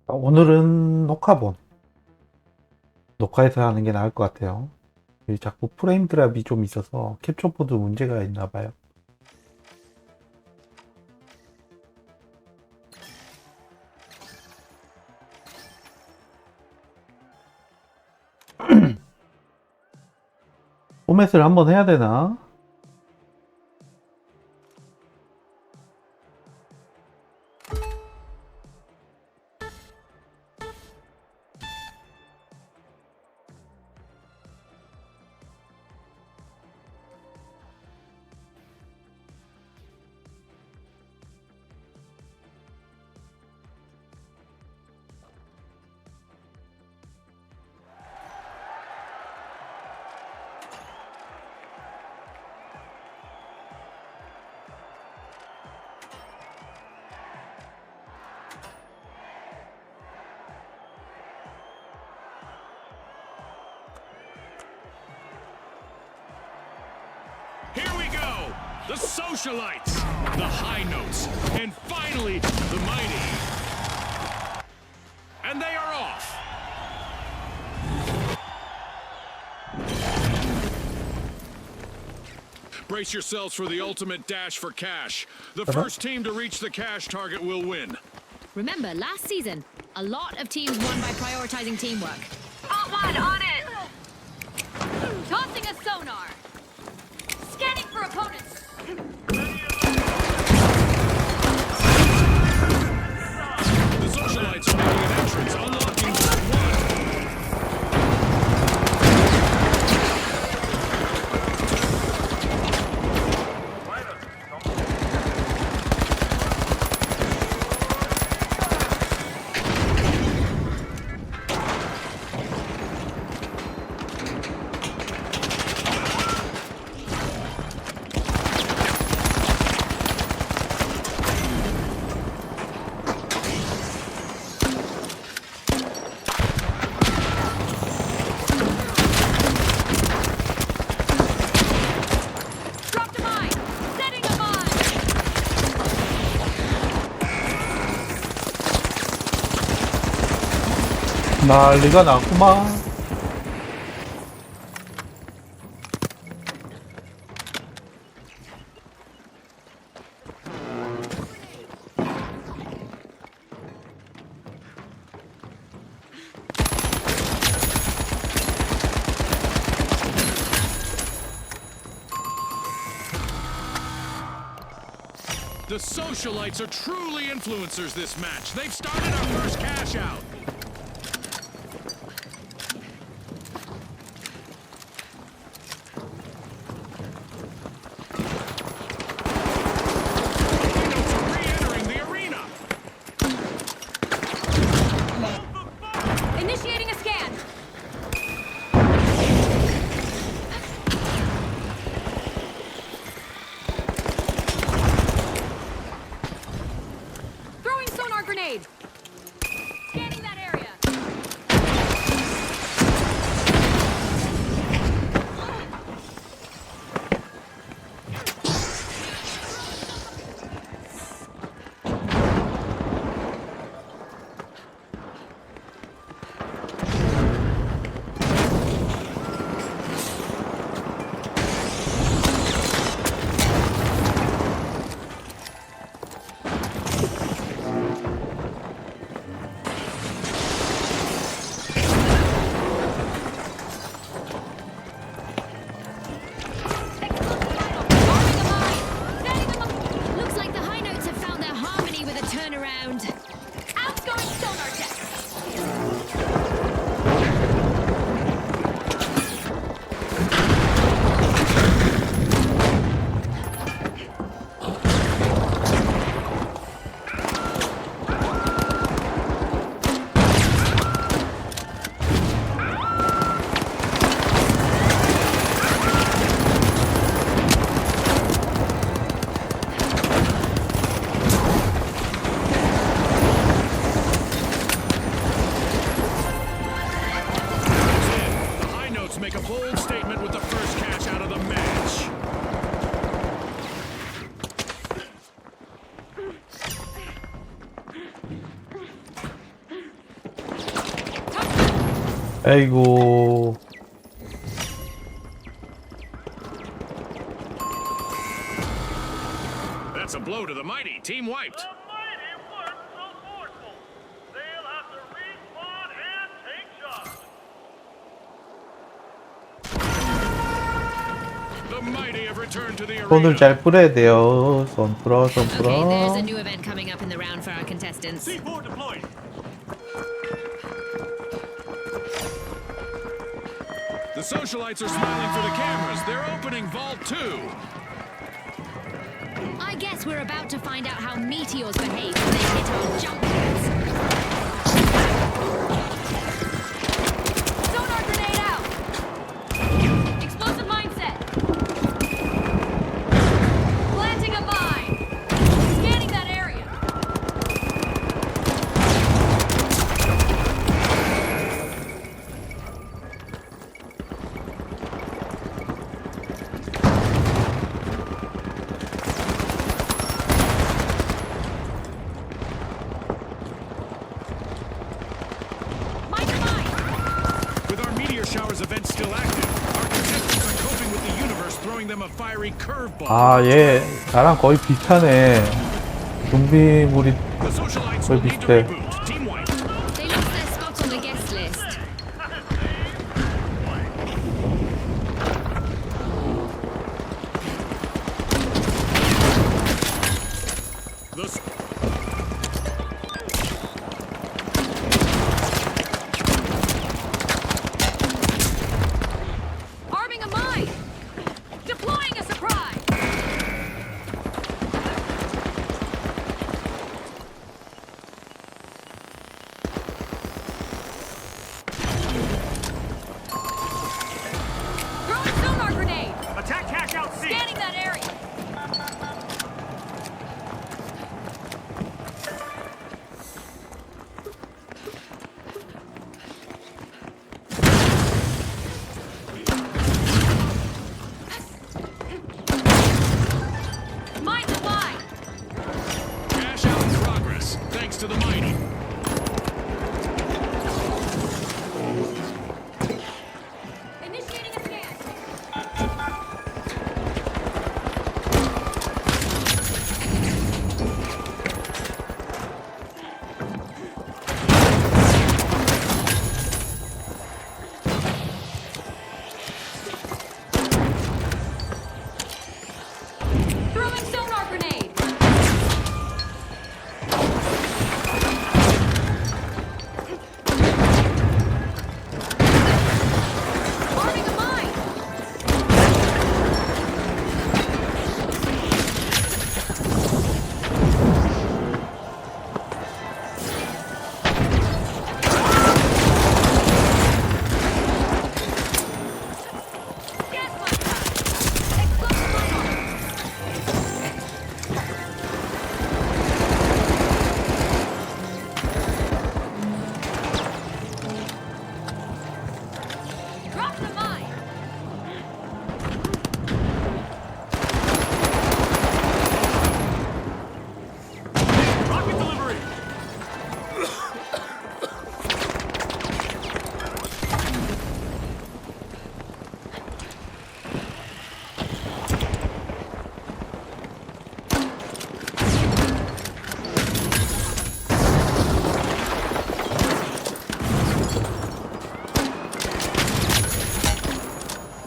오늘은 녹화해서 하는 게 나을 것 같아요. 자꾸 프레임 드랍이 좀 있어서 캡처보드 문제가 있나 봐요. 포맷을 한번 해야 되나? Here we go! The socialites, the high notes, and finally, the mighty. And they are off! Brace yourselves for the ultimate dash for cash. The first team to reach the cash target will win. Remember, last season, a lot of teams won by prioritizing teamwork. Hot one on it! Tossing a sonar! Scanning for opponents! The socialites are making an entrance, unlocking zone one. Dropped a mine! Setting a mine! 난리가 났구만. The socialites are truly influencers this match. They've started our first cash out. Rhinos are re-entering the arena. Initiating a scan! Throwing sonar grenade! Scanning that area! Looks like the high notes have found their harmony with a turnaround. Outgoing sonar check! 아이고. That's a blow to the mighty. Team wiped. The mighty weren't so forceful. They'll have to respawn and take shots. The mighty have returned to the 손을 arena. 잘 뿌려야 돼요. 손 풀어, 손 Okay, there's 풀어. a new event coming up in the round for our contestants. C4 deployed. The socialites are smiling for the cameras. They're opening Vault 2. I guess we're about to find out how meteors behave when they hit our jump pads. Sonar grenade out. Explosive mindset. Planting a mine. Scanning that area. Mine to mine. With our meteor showers event still active, our contestants are coping with the universe throwing them a fiery curveball. 아, 얘 나랑 거의 비슷하네. 좀비물이 The socialites 거의 will need to 비슷해. reboot. Team wipe. They lost their spot on the guest list. The s- Arming a mine. Deploying a surprise. Throwing sonar grenade. Attack cash out C. Scanning that area. Mine to mine. cash out in progress, thanks to the mighty. Initiating a scan. Throwing sonar grenade. Arming a mine. Gas mine time. Explosive mine. Drop the mine. Rocket delivery.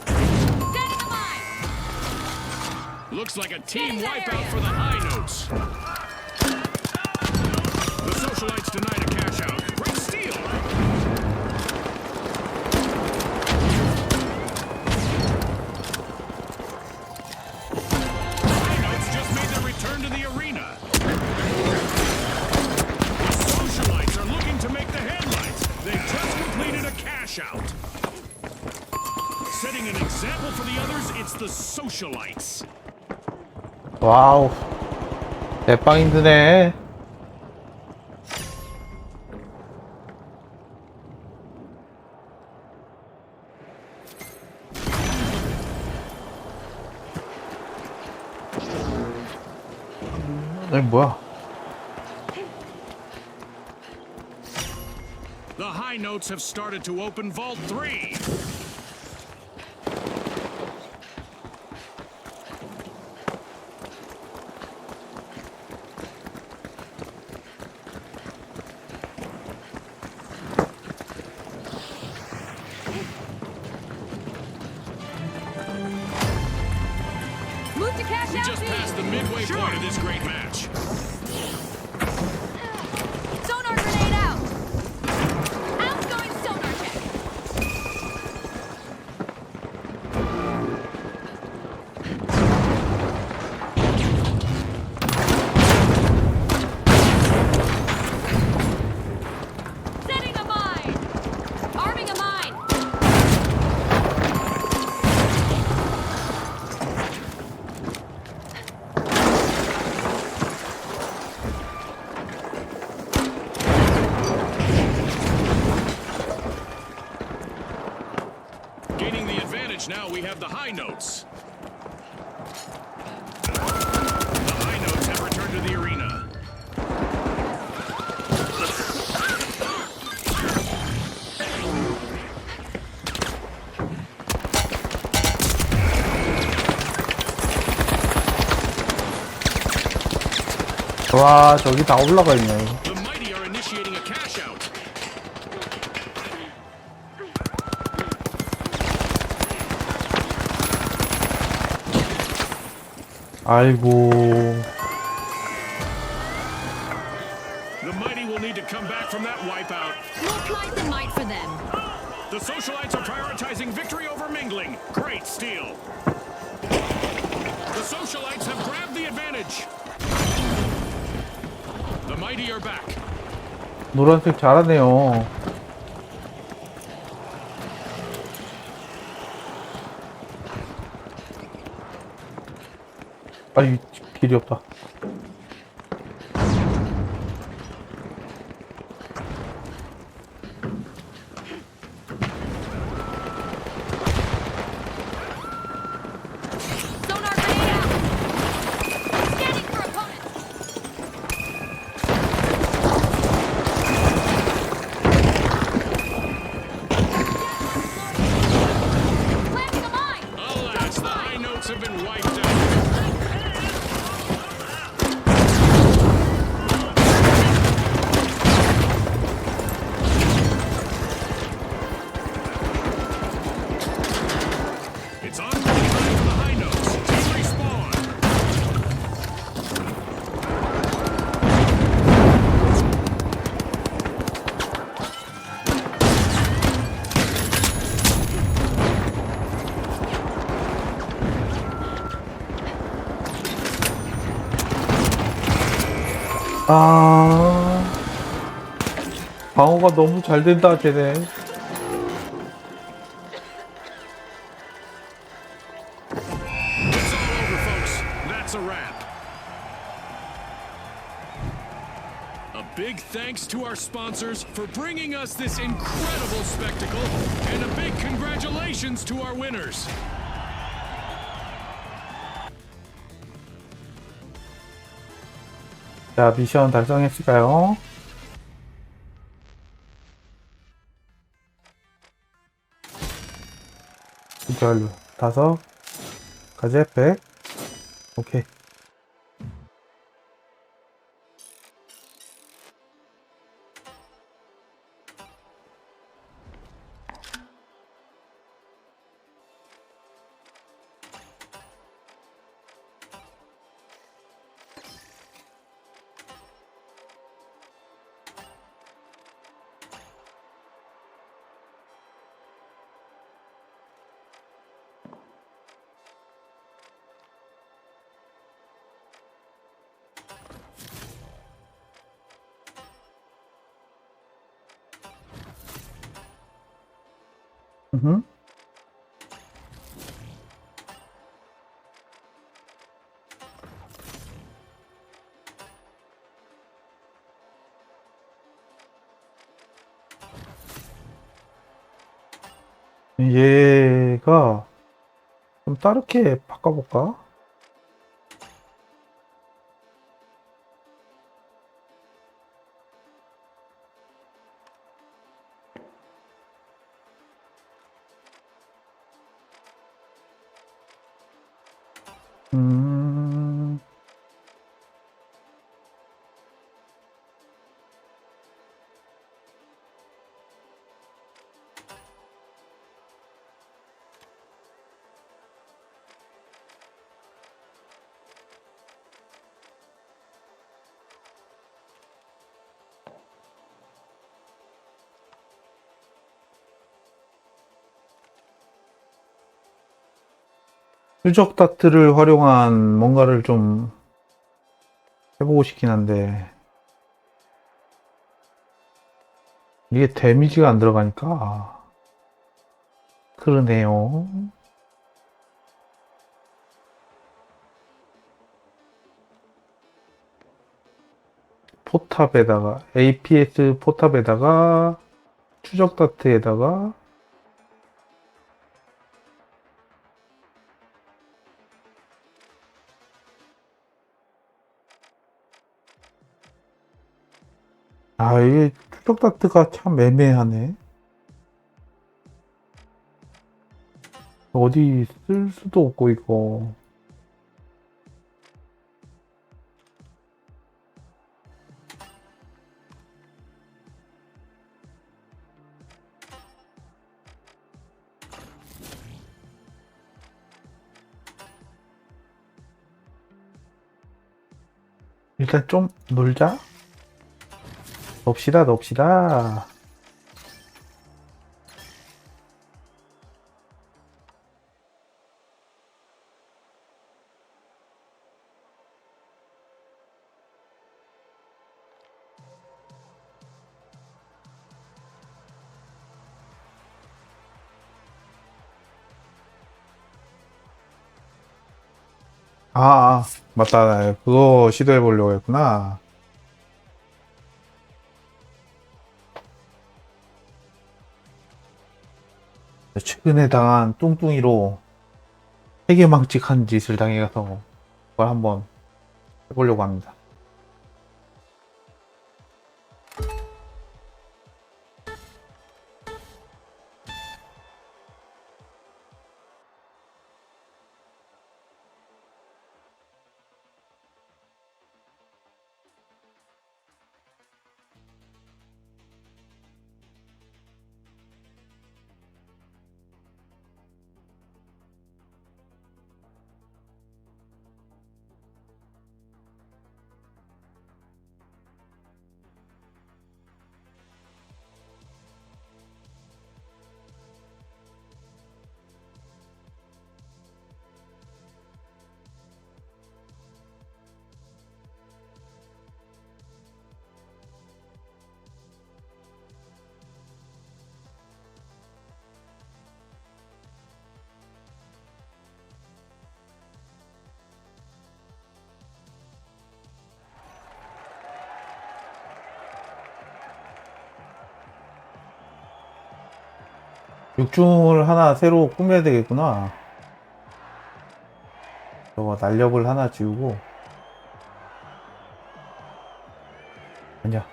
Setting a mine. Looks like a team Getting that wipeout area. for the high notes. The socialites denied a cash out. Great steal. High notes just made their return to the arena. The socialites are looking to make the headlights. They've just completed a cash out. Setting an example for the others, it's the socialites. 와우. 대빵 힘드네. 아니 뭐야? The high notes have started to open Vault 3. Move to cash We out just B. passed the midway point of this great match. Sonar grenade out. Outgoing sonar check. Setting a mine. Arming a mine. Gaining the advantage now, we have the high notes. The high notes have returned to the arena. 와, 저기 다 올라가 있네. The mighty are initiating a cash out. 아이고. The mighty will need to come back from that wipeout. More plight than might for them. The socialites are prioritizing victory over mingling. Great steal. The socialites have grabbed the advantage. The mighty are back. 노란색 잘하네요. 아이, 길이 없다. Sonar grenade out. Scanning for opponent. Planting a mine. Alas, the high notes have been wiped out. It's on for the high notes. They respawn. 아, 방어가 너무 잘 된다, 쟤네. It's all over, folks. That's a wrap. A big thanks to our sponsors for bringing us this incredible spectacle, and a big congratulations to our winners. 자, 미션 달성했을까요? 진짜 완료. 5 가제 100. 오케이. 음. 얘가 좀 다르게 바꿔볼까? 음. 수적 다트를 활용한 뭔가를 좀 해보고 싶긴 한데 이게 데미지가 안 들어가니까 그러네요. 포탑에다가 APS 포탑에다가 추적 다트에다가 아, 이게 추적 다트가 참 애매하네. 어디 쓸 수도 없고, 이거. 일단 좀 놀자. 놉시다, 놉시다. 맞다. 나 그거 시도해 보려고 했구나. 최근에 당한 뚱뚱이로 세계망측한 짓을 당해서 그걸 한번 해보려고 합니다. 육중을 하나 새로 꾸며야 되겠구나. 저거 날렵을 하나 지우고. 아니야.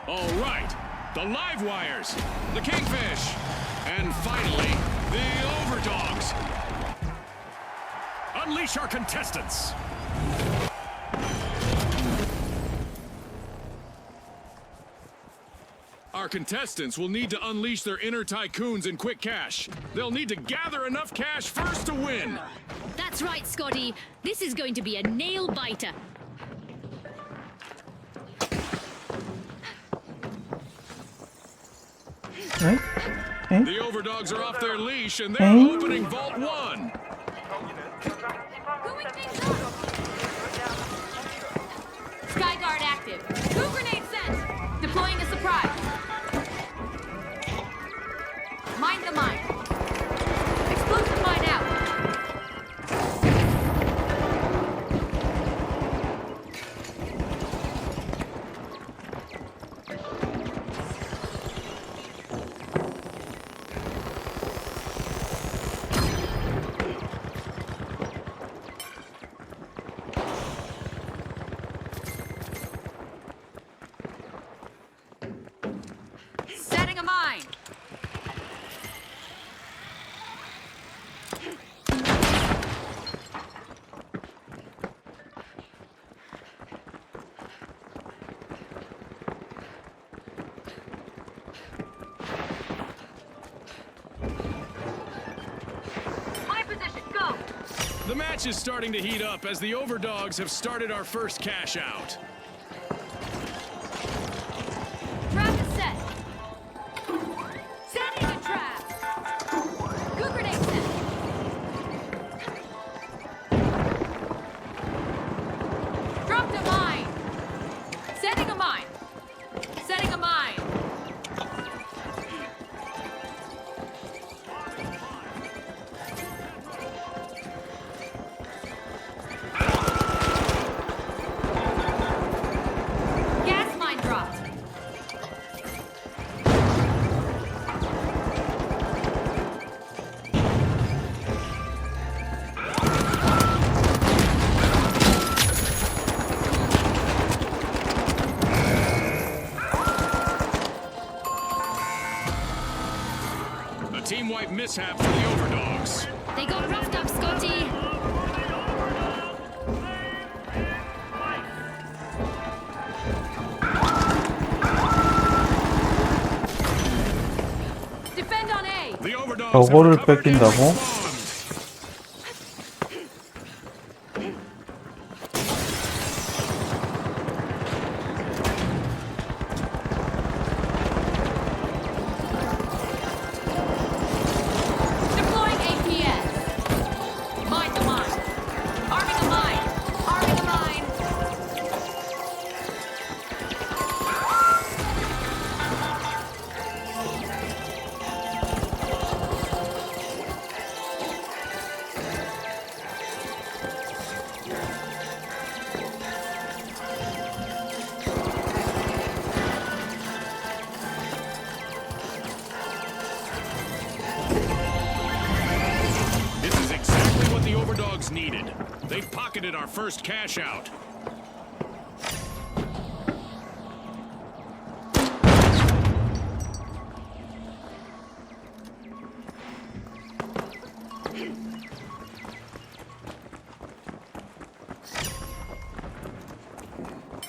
All right, the live wires, the kingfish, and finally, the overdogs. Unleash our contestants. Our contestants will need to unleash their inner tycoons in quick cash. They'll need to gather enough cash first to win. That's right, Scotty. This is going to be a nail biter. The overdogs are off their leash and they're opening Vault 1. Going things up. Skyguard active. Two grenade sent. Deploying a surprise. Mind the mine. Explosive mine out. Setting a mine. The match is starting to heat up as the overdogs have started our first cash out. Trap is set. Setting a trap. Goo grenade set. Dropped a mine. Setting a mine. Setting a mine. Gas mine dropped. A team wipe mishap for the overdogs. They got roughed up, Scotty. Defend on A. The overdogs 저거를 have recovered and 뺏긴다고? respawned. Deploying APS. Mine the mine. Arming a mine. Arming a mine. This is exactly what the overdogs needed. They've pocketed our first cash out.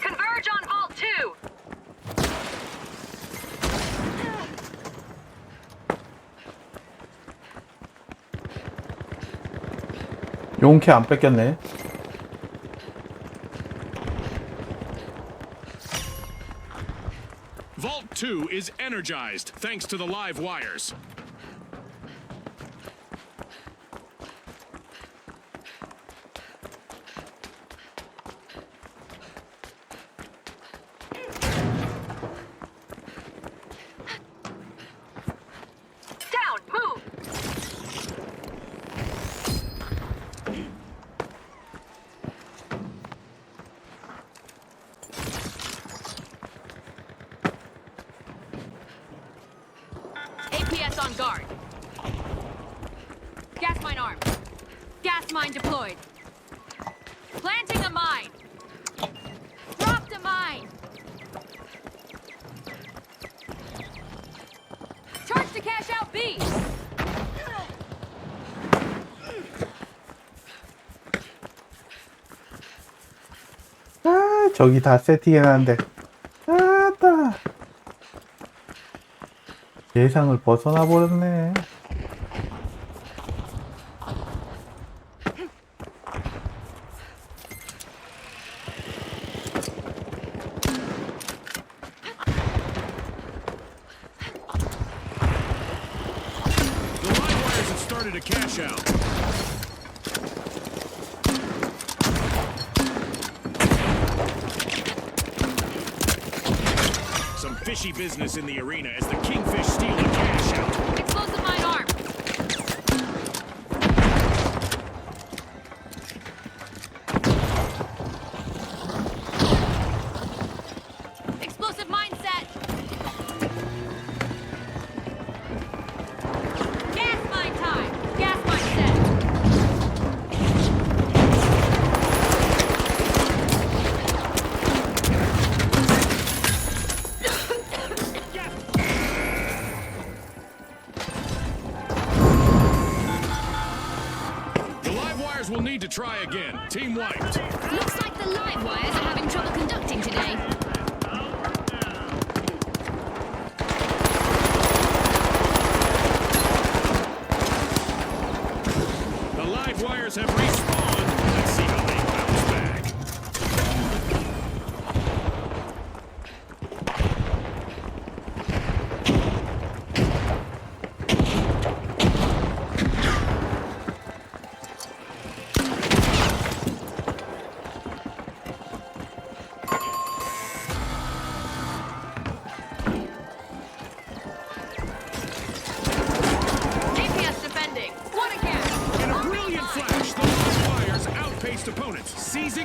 Converge on Vault 2. 용케 안 뺏겼네. Vault 2 is energized thanks to the live wires. Down. Move. APS on guard. Gas mine armed. Gas mine deployed. Planting a mine. Dropped a mine. Charge to cash out B. 아, 저기 다 세팅해놨는데. 아따. 예상을 벗어나 버렸네. The live wires have started a cash out. Some fishy business in the arena as the Kingfish steal a cash out. Explosive mine armed. Explosive mine set. Gas mine time. Gas mine set. The live wires will need to try again. Team wiped. Looks like the live wires are having trouble conducting today. The live wires have respawned.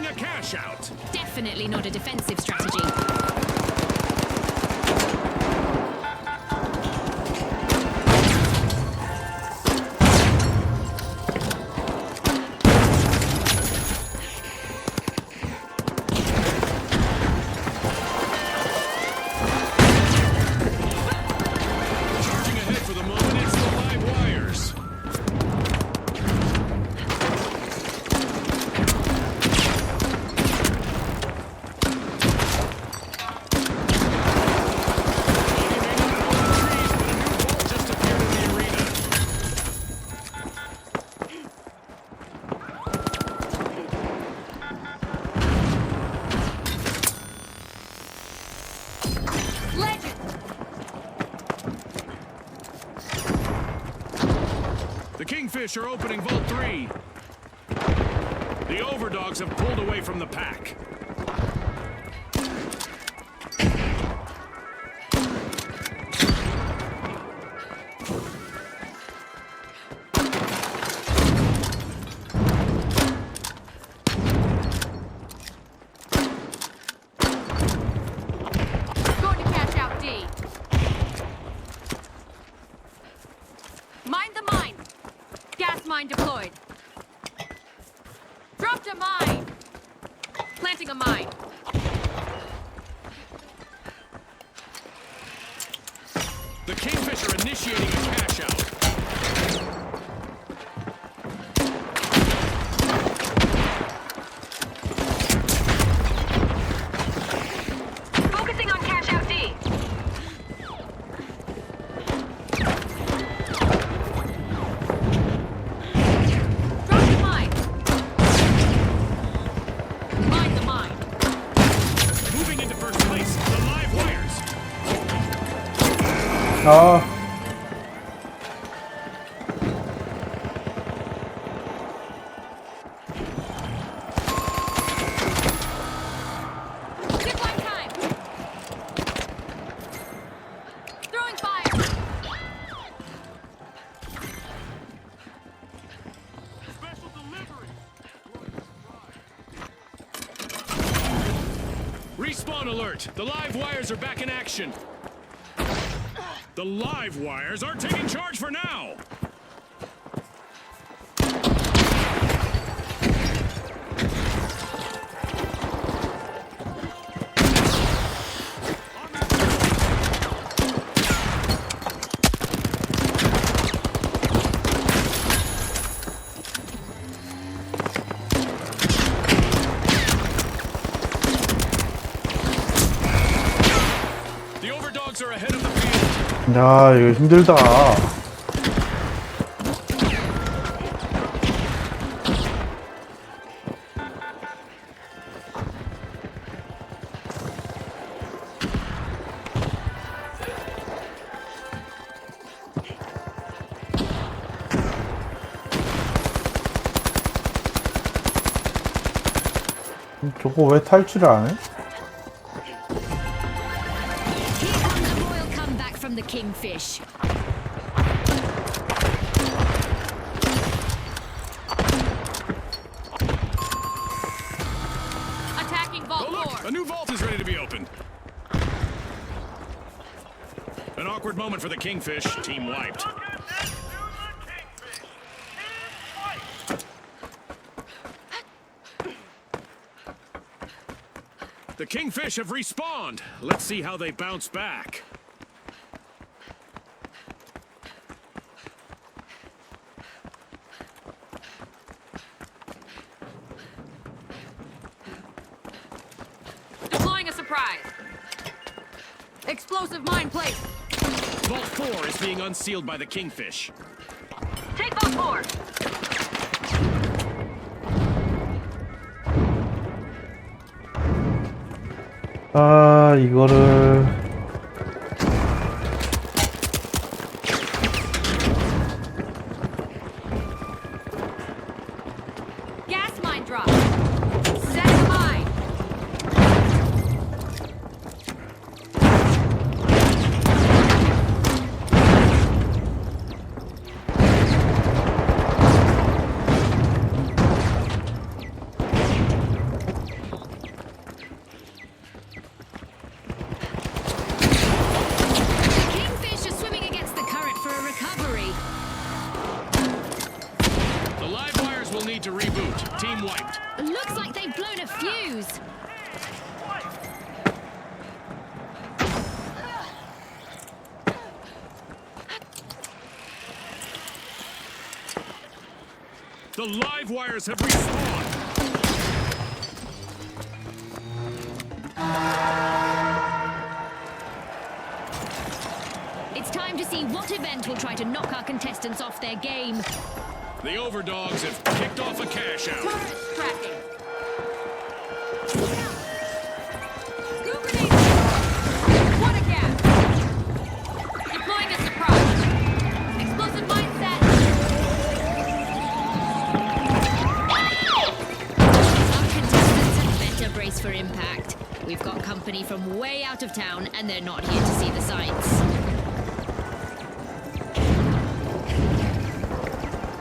attempting a cash out. Definitely not a defensive strategy. Charging ahead for the moment, it's the live wires. Just appeared in the arena. Legend! The Kingfish are opening Vault 3. The Overdogs have pulled away from the pack. Going to cash out D. Mind the mine. Gas mine deployed. Dropped a mine. Planting a mine. The Kingfish are initiating a cash out. Focusing on cash out D. Drop the mine. Mind the mine. Moving into first place, the live wires. 아, Zipline time. Throwing fire. Special delivery. Respawn alert! The live wires are back in action. The live wires aren't taking charge for now. The Overdogs are ahead of the field. 야, 이거 힘들다. 저거 왜 탈출을 안 해? Here comes a royal comeback from the Kingfish. Attacking Vault Oh look! 4. A new vault is ready to be opened. An awkward moment for the Kingfish. Team wiped. Look at next to the Kingfish. Team fight. The Kingfish have respawned. Let's see how they bounce back. Deploying a surprise. Explosive mine placed. Vault 4 is being unsealed by the Kingfish. Take Vault 4. 아, 이거를 Gas mine drop. Set a mine. to reboot. Team wiped. Looks like they've blown a fuse. The live wires have respawned. It's time to see what event will try to knock our contestants off their game. The overdogs have kicked off a cash out. Turret tracking. Goo grenade. What a gap. Deploying a surprise. Explosive mindset. Our contestants had better brace for impact. We've got company from way out of town, and they're not here to see the sights.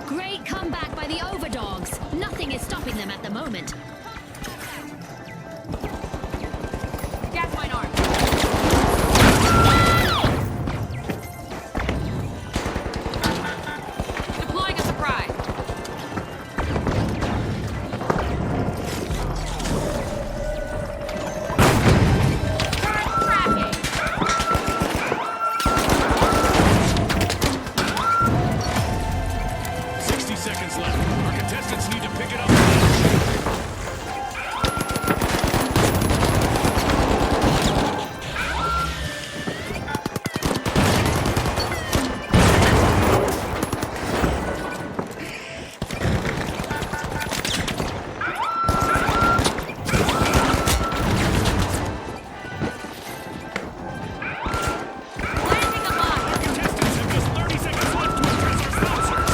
Great comeback by the overdogs. Nothing is stopping them at the moment. Gas mine armed. Deploying a surprise. Turret tracking. 60 seconds left. Our contestants need to pick it up. Planting a mine. Contestants have just 30 seconds left to impress our sponsors.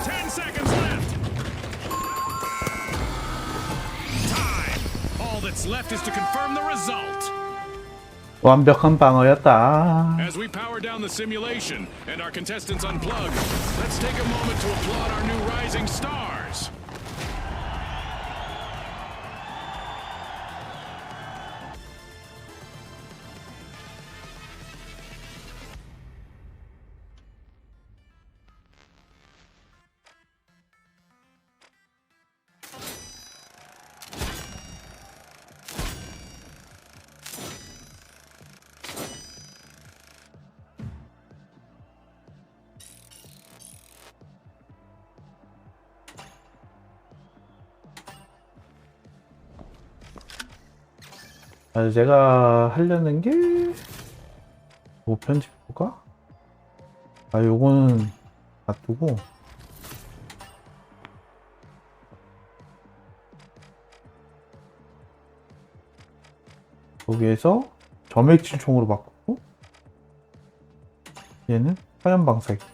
Ten seconds left. Time. All that's left is to confirm the result. 완벽한 방어였다. As we power down the simulation and our contestants unplug, let's take a moment to applaud our new rising stars. 아, 제가 하려는 게, 뭐 편집볼까? 아, 요거는 놔두고, 거기에서 점액질총으로 바꾸고, 얘는 화염방사기.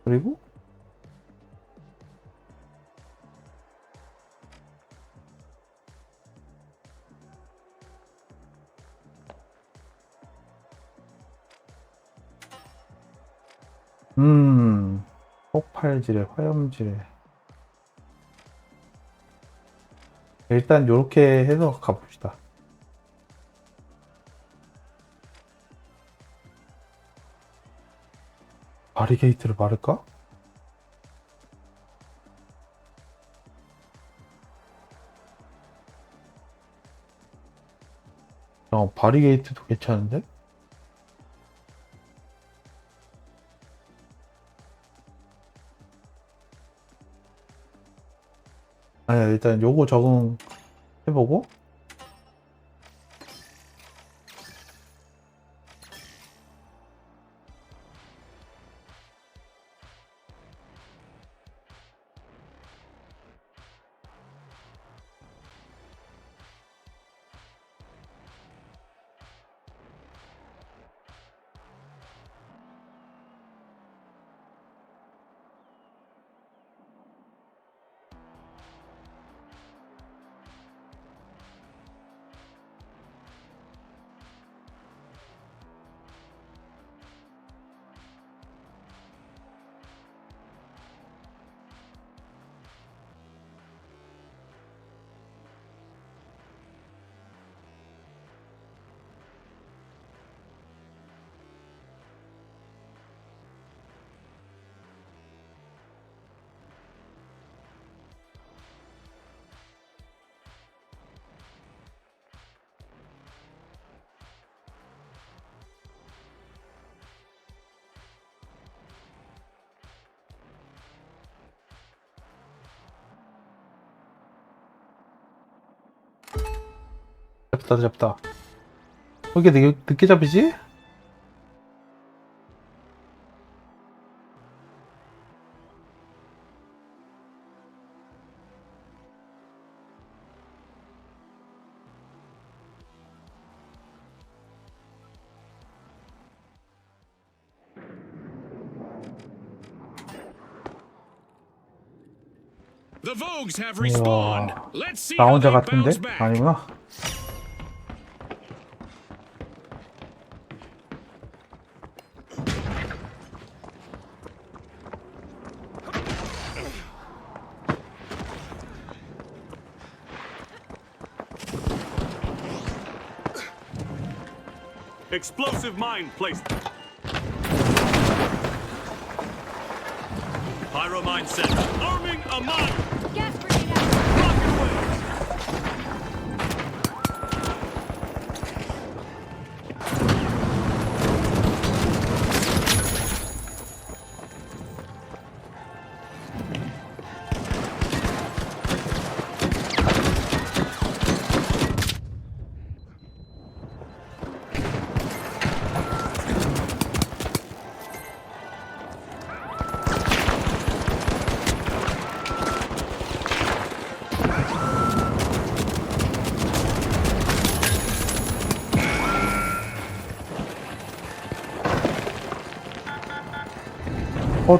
그리고 폭발지뢰, 화염지뢰. 일단 요렇게 해서 가봅시다. 바리게이트를 바를까? 바리게이트도 괜찮은데? 아니야, 일단 요거 적응해보고 잡다. 왜 이렇게 늦게 잡히지? The Vogues have respawned. 우와, Let's see 나 how 혼자 they 같은데? bounce back. 아니구나. Explosive mine placed. Pyro mine set. Arming a mine. Gas grenade out. Rocket away.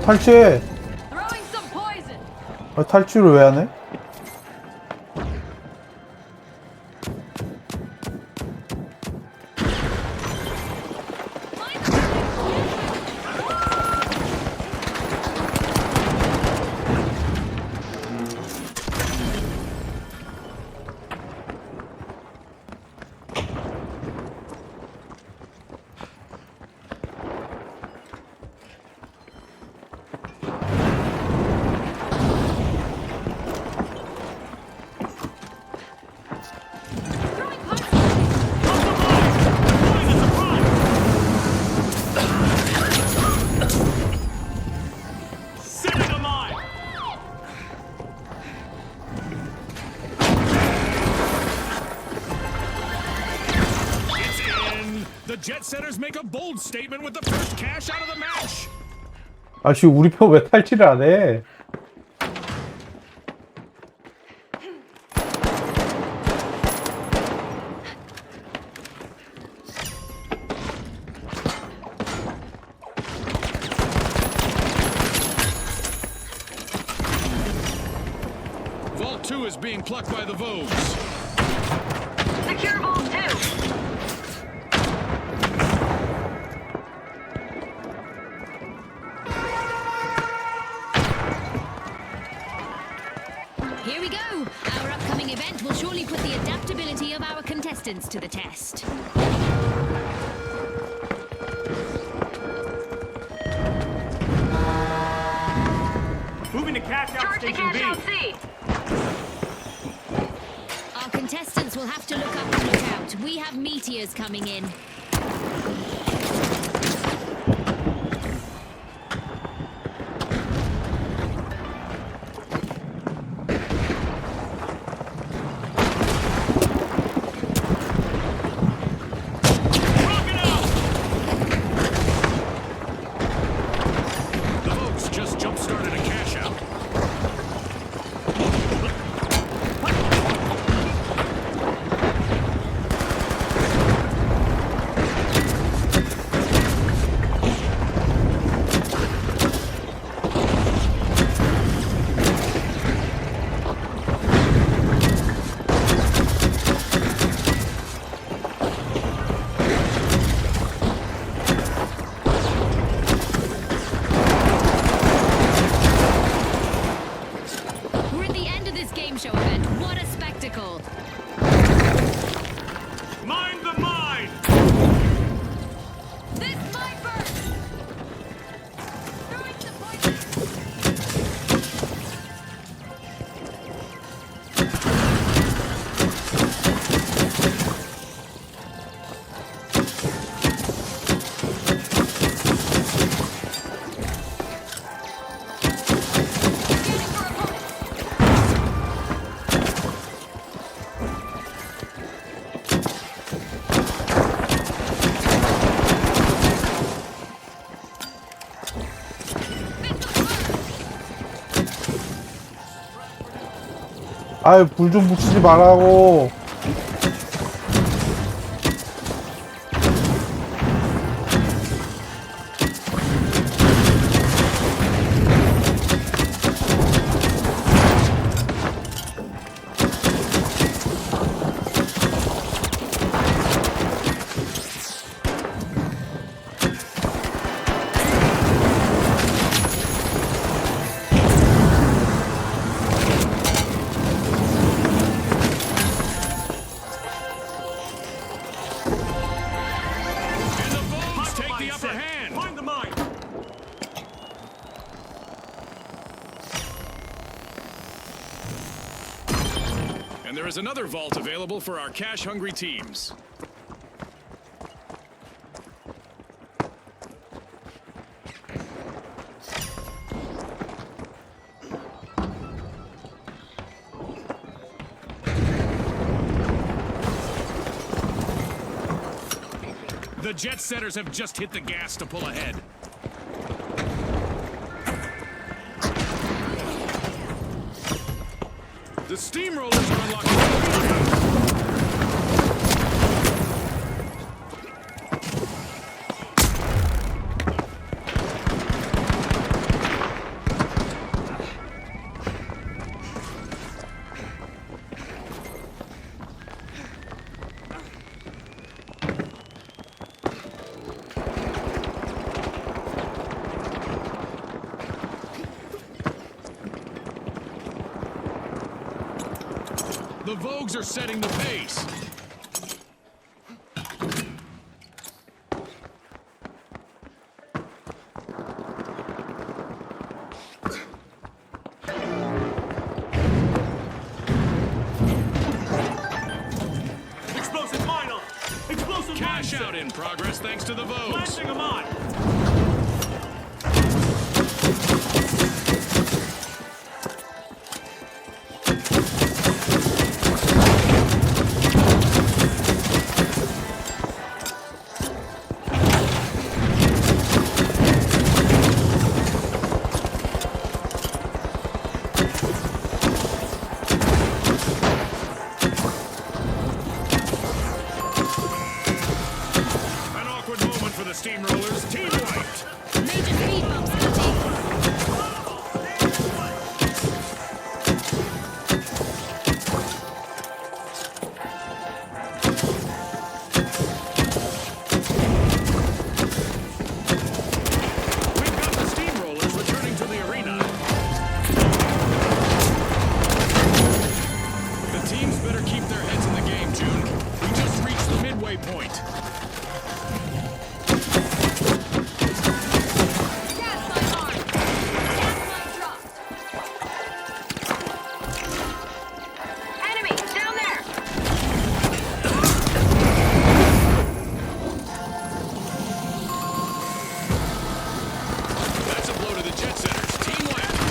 탈취해! Throwing some poison. 탈취를 왜 안 해? Throwing poison. Setting a mine. It's in. The Jet Setters make a bold statement with the first cash out of the match. 아씨, 우리 편 왜 탈취를 안 해? Vault 2 is being plucked by the Vogues. Secure vault 2. Here we go. Our upcoming event will surely put the adaptability of our contestants to the test. Moving to cash out Charge to station cash B. out C. Our contestants will have to look up and look out. We have meteors coming in. Rocket out. The Vogues just jump-started a cash out. We're at the end of this game show event. What a spectacle! Mine the mine. This mine burst. Throwing some poison. Scanning for opponents. 아유, 불 좀 붙이지 말라고. And the Vogues take the upper hand. Find the mine. And there is another vault available for our cash-hungry teams. The jet setters have just hit the gas to pull ahead. The steamrollers are unlocking the arena. The Vogues are setting the pace. Explosive mine on. Explosive Cash mine out in progress thanks to the Vogues. Planting a mine. An awkward moment for the steamrollers. Team wiped. Major speed bumps, Andy. We've got the steamrollers returning to the arena. The teams better keep their heads in the game, June. We just reached the midway point. Gas mine armed. Gas mine dropped. Enemy down there. That's a blow to the jet setters. Team wiped.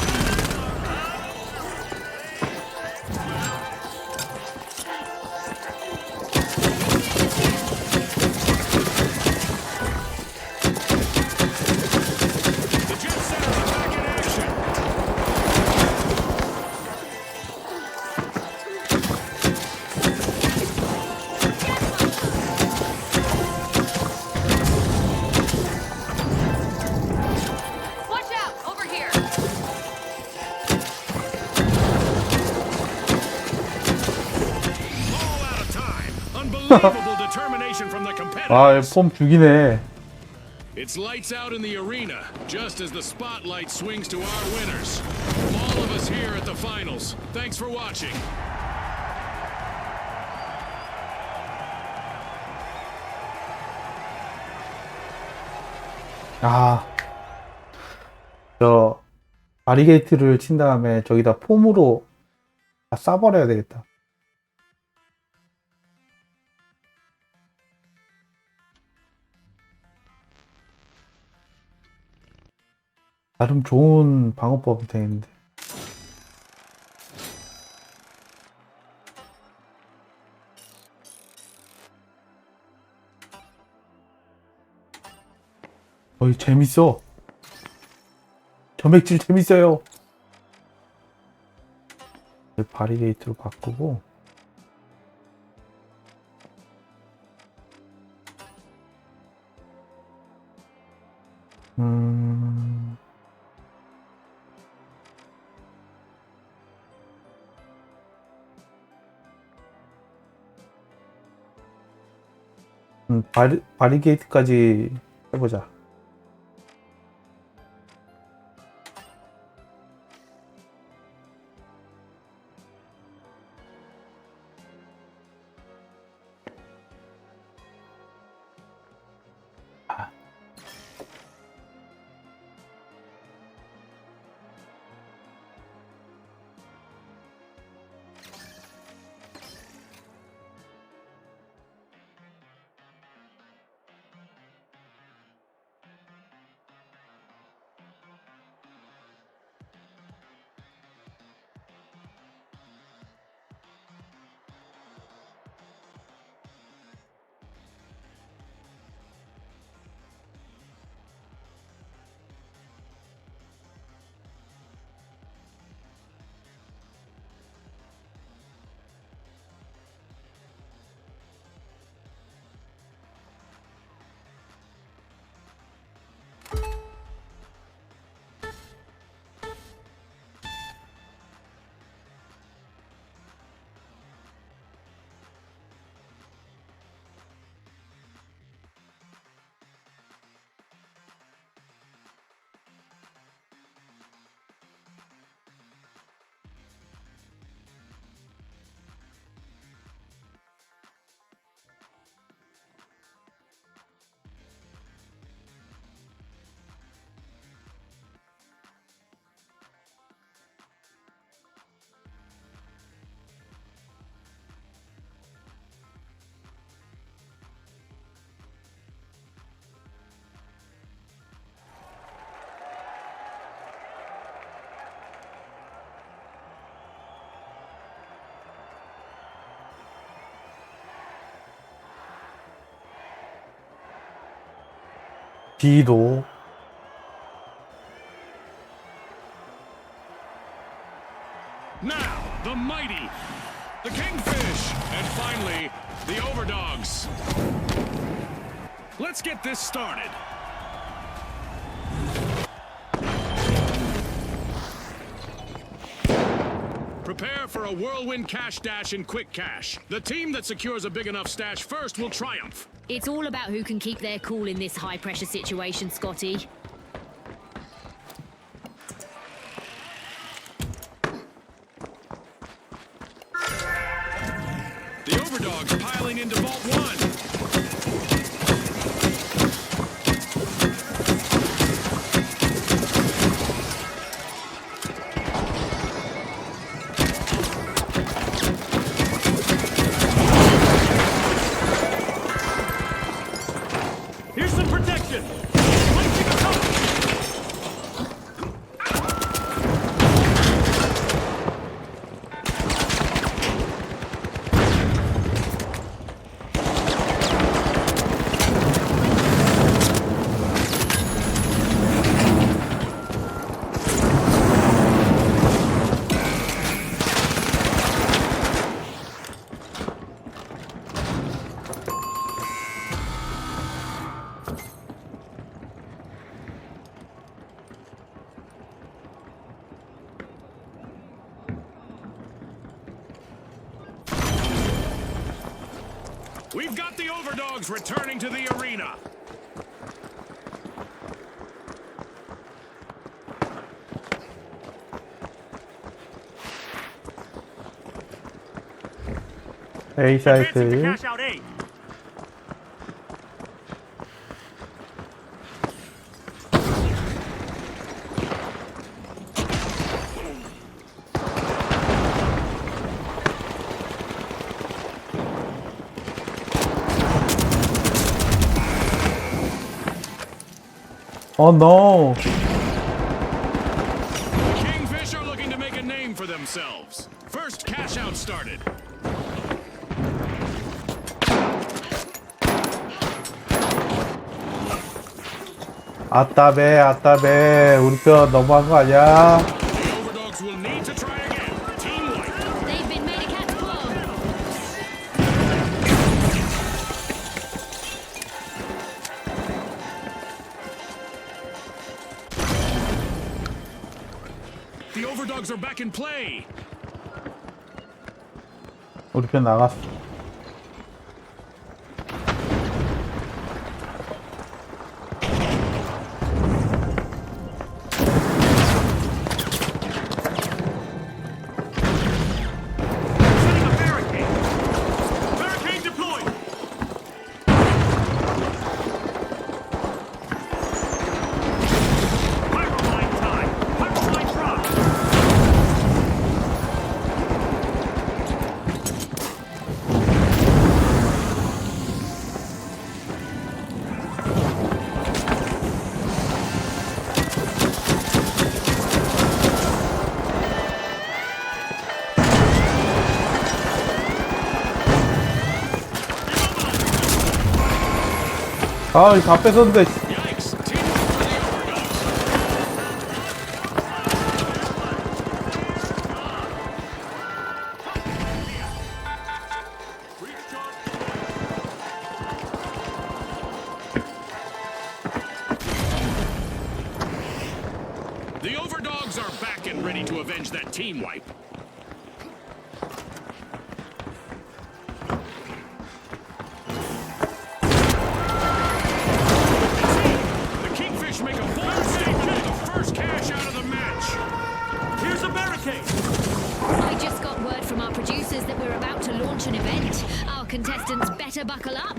The jet setters are back in action. Watch out over here. All out of time. Unbelievable determination from the 아, competitors. 폼 죽이네. It's lights out in the arena, just as the spotlight swings to our winners. From all of us here at the finals, thanks for watching. 아, 저 바리게이트를 친 다음에 저기다 폼으로 다 쏴버려야 되겠다. 나름 좋은 방어법이 되는데. 어이, 재밌어. 점액질 재밌어요. 바리게이트로 바꾸고 바리게이트까지 해보자. D도 Now, the mighty, the kingfish, and finally, the overdogs. Let's get this started. Prepare for a whirlwind cash dash and quick cash. The team that secures a big enough stash first will triumph. It's all about who can keep their cool in this high-pressure situation, Scotty. The overdogs piling into Vault 1. Here's some protection. Launching a cover. We've got the overdogs returning to the arena. A Advancing to 사이트 cash out A. Oh no! Kingfish are looking to make a name for themselves. First cash out started. 아따배 우리 편 너무한 거 아니야? The overdogs will need to try again. Team white. overdogs are back in play. 우리 편 나갔어. Setting a barricade. Barricade deployed. Pyromine time. Pyromine drop. 아, 다 뺏었는데. Yikes! Teamwork for the overdogs. The overdogs are back and ready to avenge that team wipe. The Kingfish make a bold stake, pull the first cash out of the match. Here's a barricade. I just got word from our producers that we're about to launch an event. Our contestants better buckle up.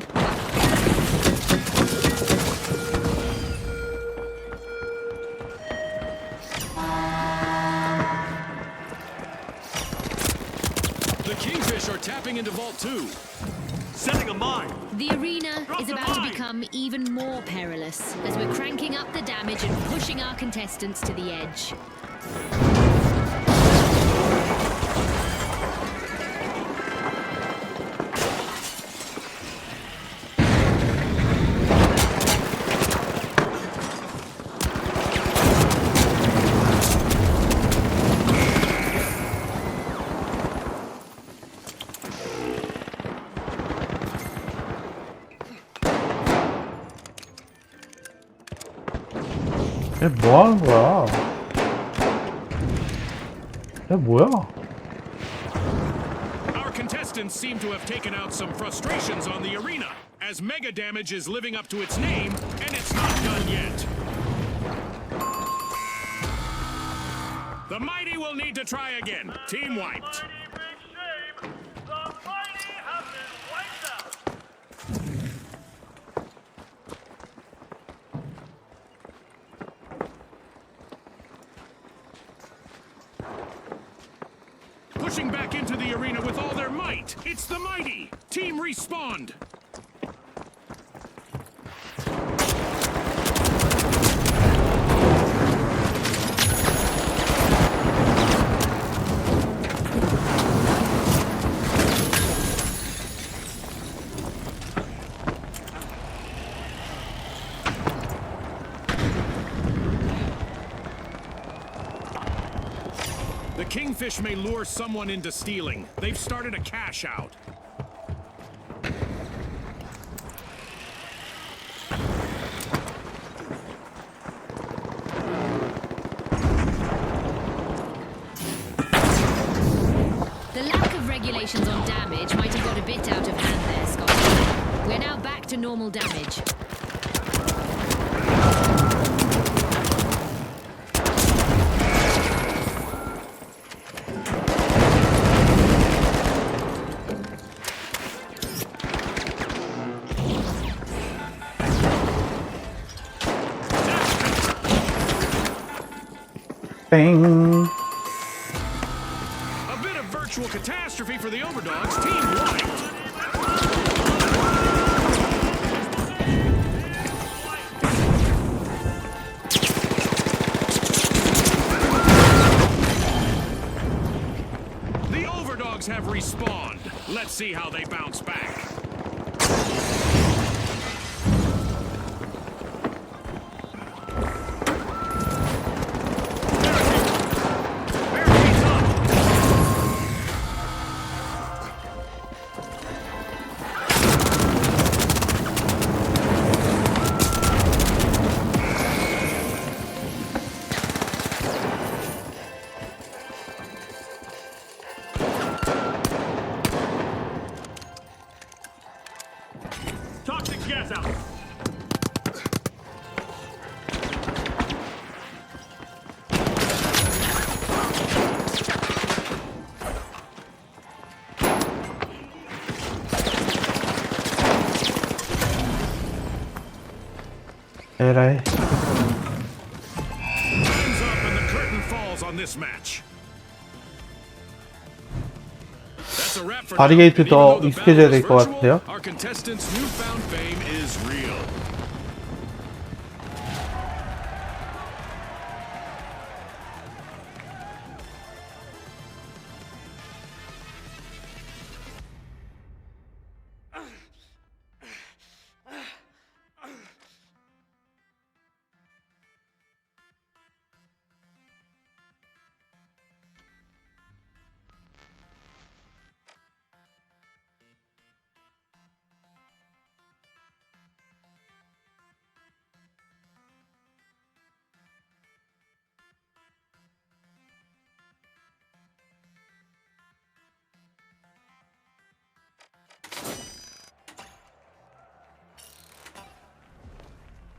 The Kingfish are tapping into Vault 2. Setting a mine. The arena is about to become even more perilous as we're cranking up the damage and pushing our contestants to the edge. 얘 뭐 하는 거야? 얘 뭐야? Our contestants seem to have taken out some frustrations on the arena, as Mega Damage is living up to its name, and it's not done yet. The Mighty will need to try again. Team wiped. Mighty big shame. The mighty have been wiped out. Pushing back into the arena with all their might. It's the Mighty. Team respawned. The Kingfish may lure someone into stealing. They've started a cash out. The lack of regulations on damage might have got a bit out of hand there, Scott. We're now back to normal damage. 땡. A bit of virtual catastrophe for the overdogs. Team wiped. The overdogs have respawned. Let's see how they bounce back. Barricades up. gas out. 에라이. Time's up and the curtain falls on this match. That's a wrap for now. 바리게이트 And 더 even though the 익숙해져야 battle 될 is 것 virtual, 같은데요? Our contestants' newfound fame is real.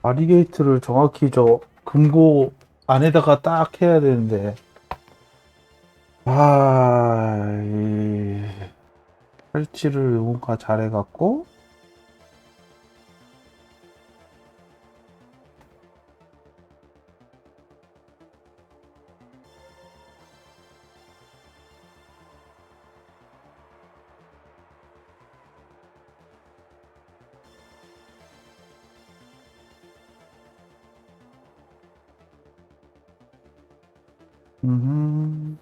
바리게이트를 정확히 저 금고 안에다가 딱 해야 되는데 이 설치를 누군가 잘해갖고 음.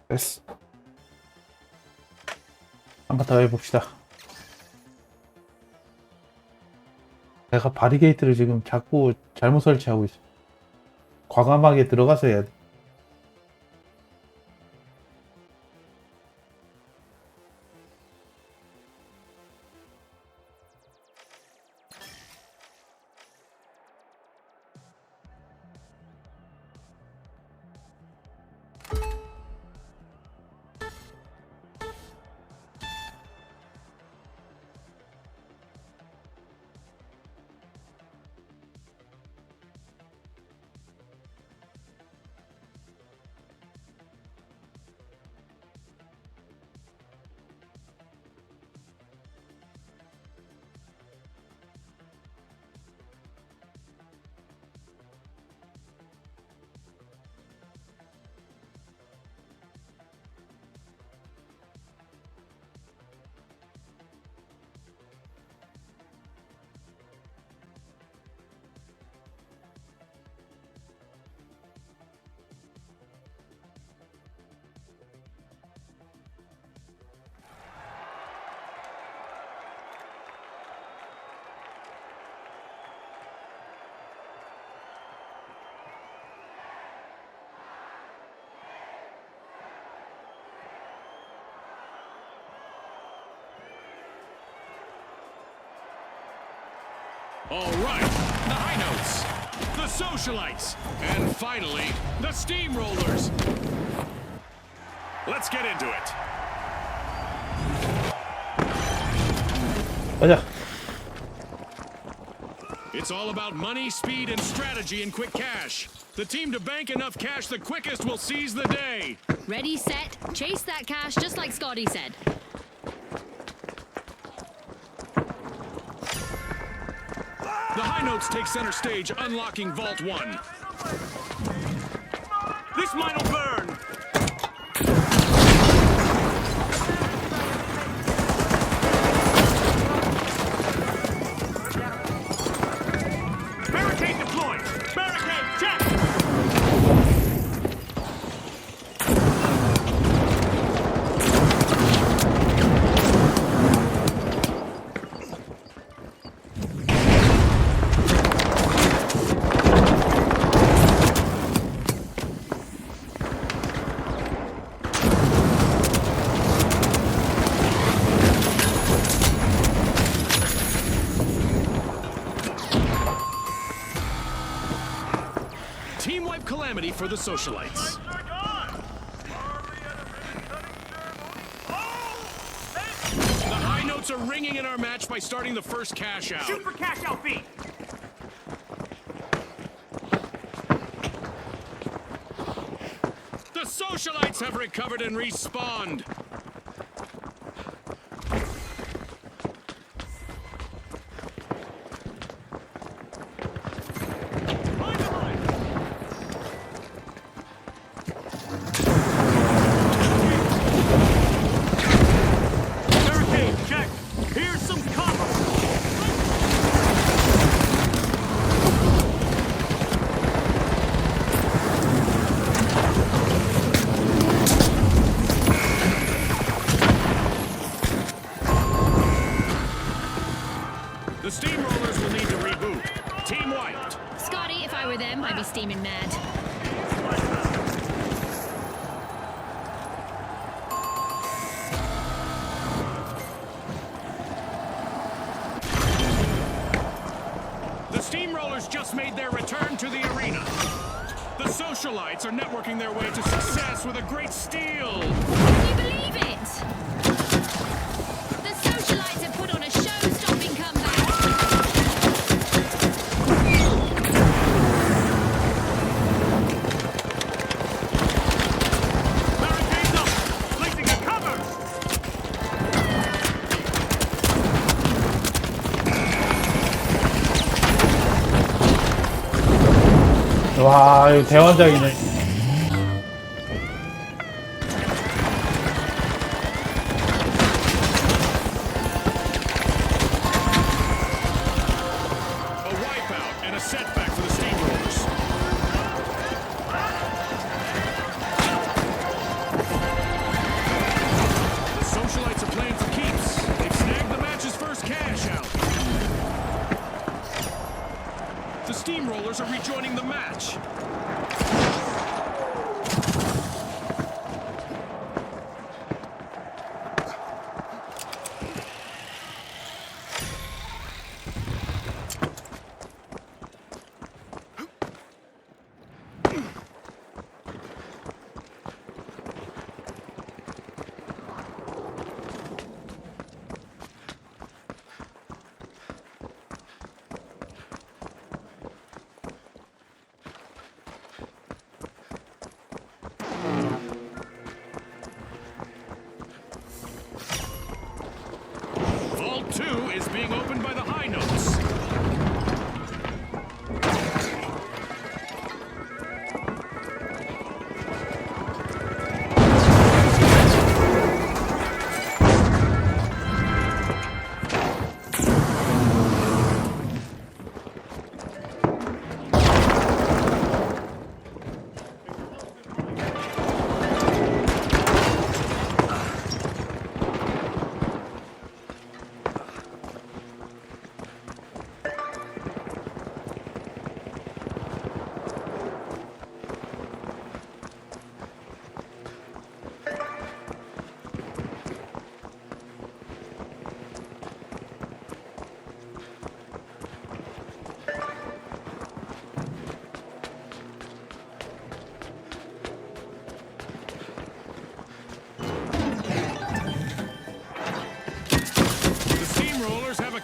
됐어. 한 번 더 해봅시다. 내가 바리게이트를 지금 자꾸 잘못 설치하고 있어. 과감하게 들어가서 해야 돼. All right, the high notes, the socialites, and finally, the steamrollers. Let's get into it. 가자. It's all about money, speed, and strategy in quick cash. The team to bank enough cash the quickest will seize the day. Ready, set, chase that cash, just like Scotty said. The high notes take center stage, unlocking Vault 1. This mine'll burn. ready for the socialites. They're gone. Are we at a ribbon-cutting ceremony? Oh! They The high notes are ringing in our match by starting the first cash out. shoot for cash out B. The socialites have recovered and respawned. Line to line. Barricade, check. Here's some cover. The steamrollers will need to reboot. Team wiped. Scotty, if I were them, I'd be steaming mad. The steamrollers just made their return to the arena. The socialites are networking their way to success with a great steal. Can you believe it? The socialites have put on a show-stopping comeback. Barricades up. Placing a cover. 와, 이거 대환장이네. A wipeout and a setback for the steamrollers. The socialites are playing for keeps. They've snagged the match's first cash out. The steamrollers are rejoining the match. Vault 2 is being opened by the high notes.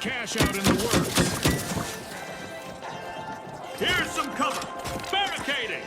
Cash out in the works. Here's some cover. Barricading!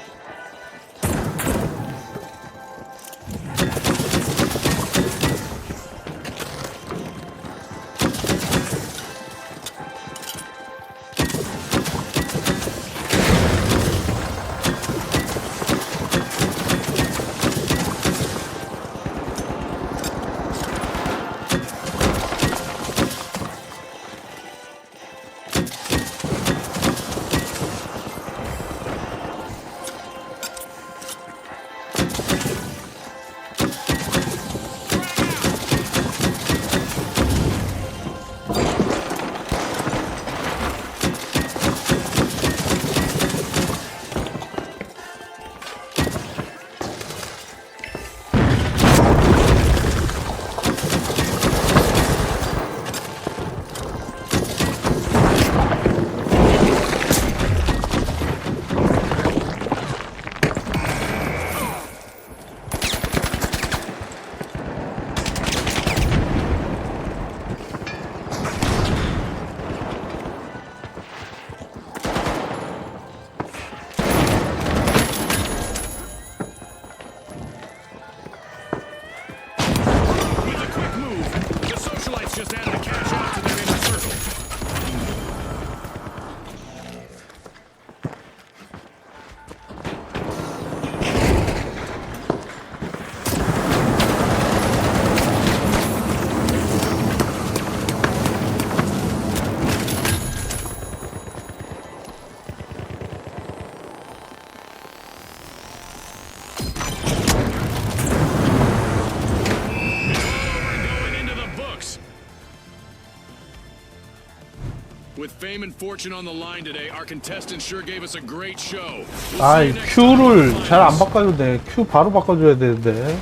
with fame and fortune on the line today, our contestants sure gave us a great show. We'll see 아이 you next time on Q를 the 잘 안 finals. 바꿔주네. Q 바로 바꿔줘야 되는데.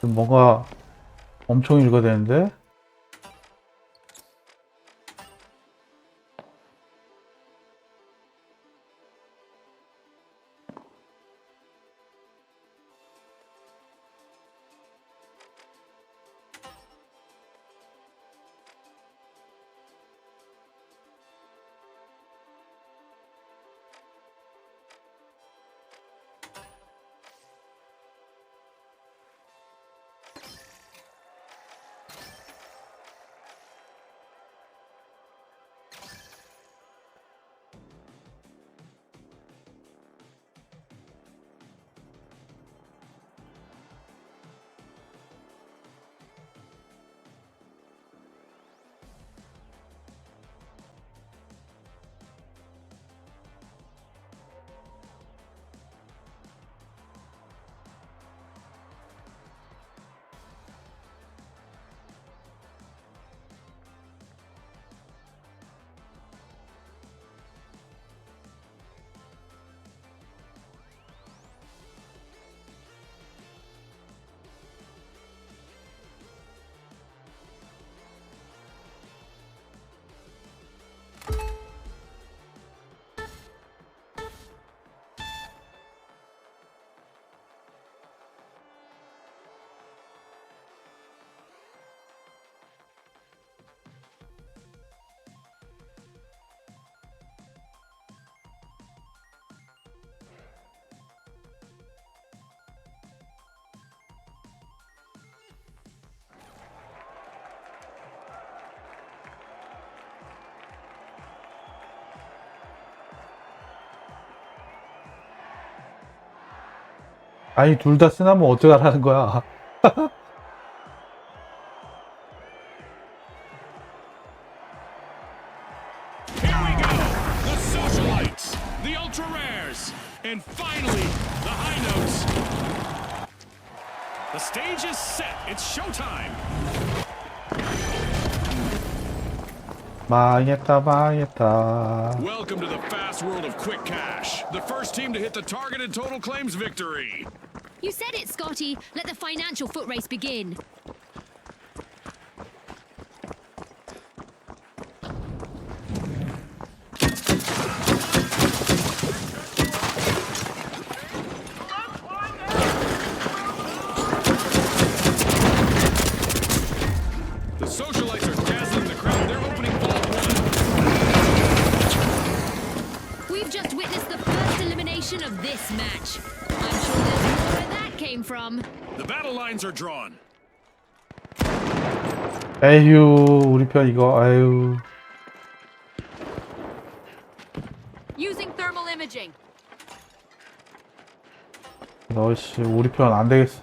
뭔가 엄청 읽어야 되는데. 아니 둘 다 쓰나면 어떡하라는 거야. Here we go. The socialites, the ultra rares, and finally, the high notes. The stage is set. It's showtime. 망했다 망했다. Welcome to the fast world of quick cash. The first team to hit the targeted total claims victory. You said it, Scotty. Let the financial foot race begin. The socialites are dazzling the crowd. They're opening vault one. We've just witnessed the first elimination of this match. I'm sure there's more where that came from. The battle lines are drawn. 에휴 우리 편 이거 아유. Using thermal imaging. 너씨 우리 편 안 되겠어.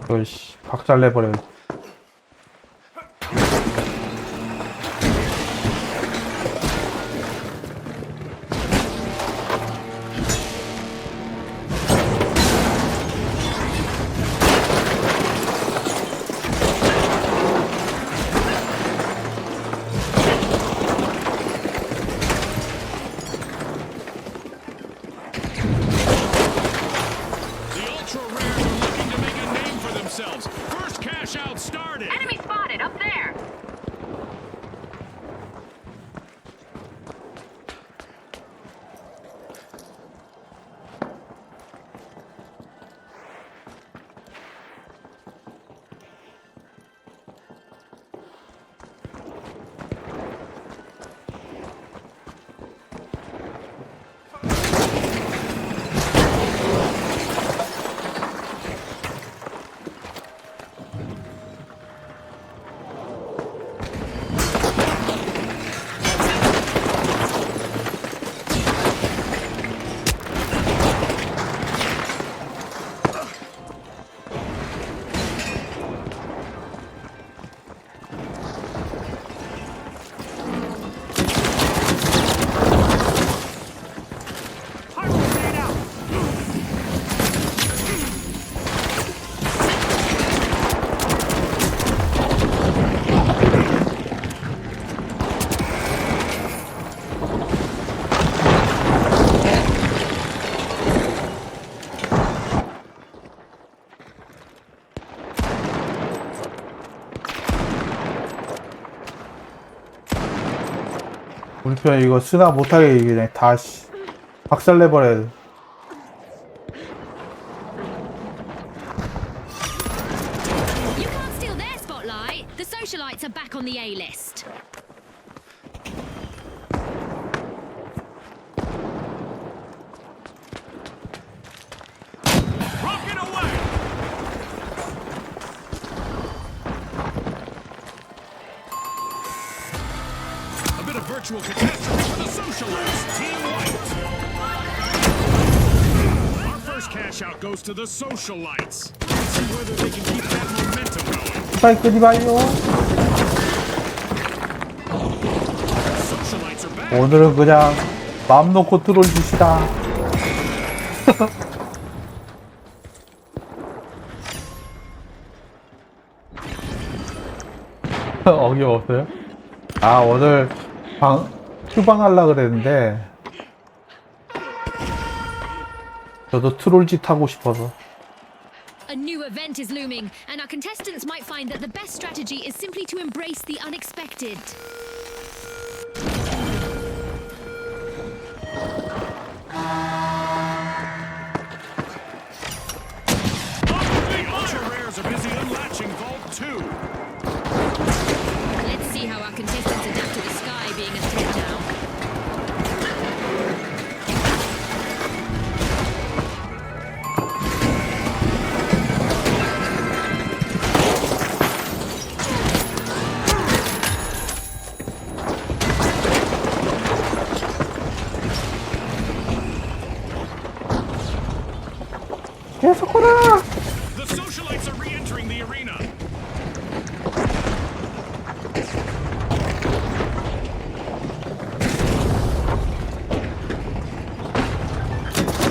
너씨 박살내버려. The ultra rares are looking to make a name for themselves. First cash outs 불편. 이거 쓰나 못하게 그냥 다 박살내버려야 돼. You can't steal their spotlight. The socialites are back on the A list. Rocket away! A bit of virtual catastrophe for the socialites. Team White. Our first cash out goes to the socialites. Let's see whether they can keep that momentum going. 빨리 끄지 마요. Socialites are back. 오늘은 그냥 맘 놓고 트롤 주시다. 어김없어요? 아, 오늘 휴방하려고 그랬는데 저도 트롤짓 하고 싶어서. A new event is looming, and our contestants might find that the best strategy is simply to embrace the unexpected. The ultra rares are busy unlatching Vault 2. Let's see how our contestants adapt to the sky being a threat now. 계속 거라. The socialites are re-entering the arena.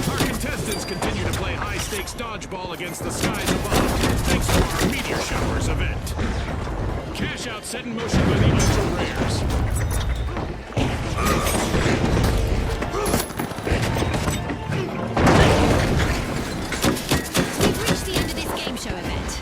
Our contestants continue to play high-stakes dodgeball against the skies above, thanks to our meteor showers event. Cash out set in motion by the ultra rares. We've reached the end of this game show event.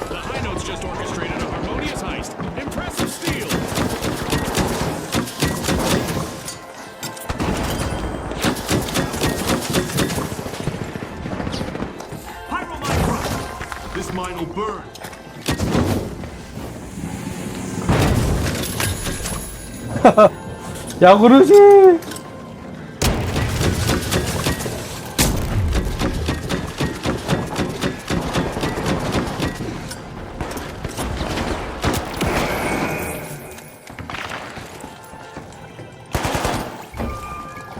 The high notes just orchestrated a harmonious heist. Impressive steal. Pyro mine drop. This mine will burn. 야, 그러지.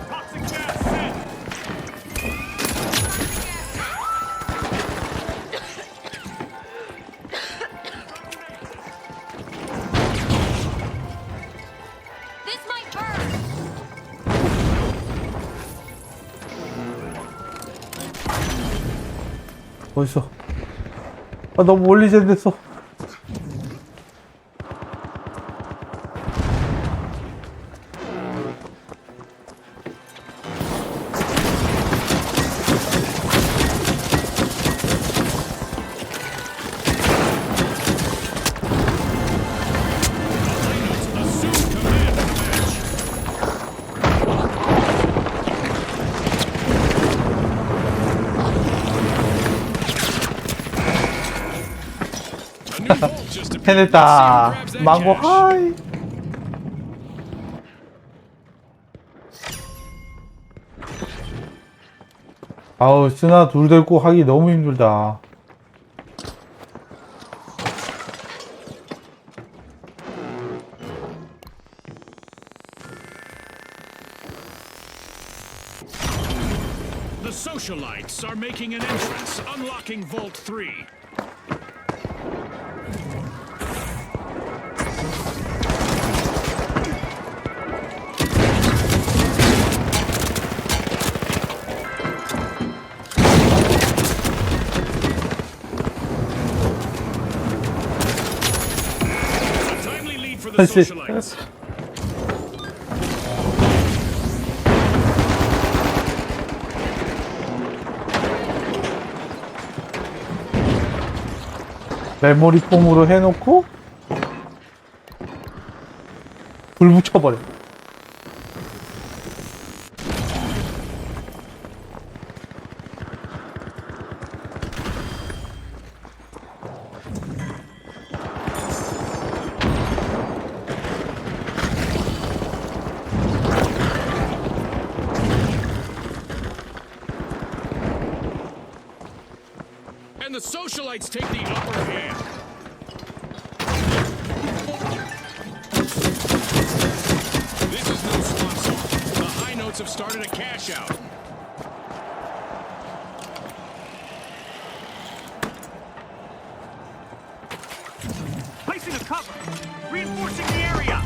Toxic gas set. This might burn. 어딨어? 아, 너무 멀리 젠됐어. Assume command of the match. A new vault just appeared. Let's see who 해냈다. grabs that 망고 cash. 하이. 아우, 쓰나 둘 데리고 하기 너무 힘들다. The socialites are making an entrance, unlocking Vault 3. socialites. 메모리 폼으로 해놓고 불 붙여버려. And the socialites take the upper hand. This is no swan song. The high notes have started a cash out. Placing a cover. Reinforcing the area.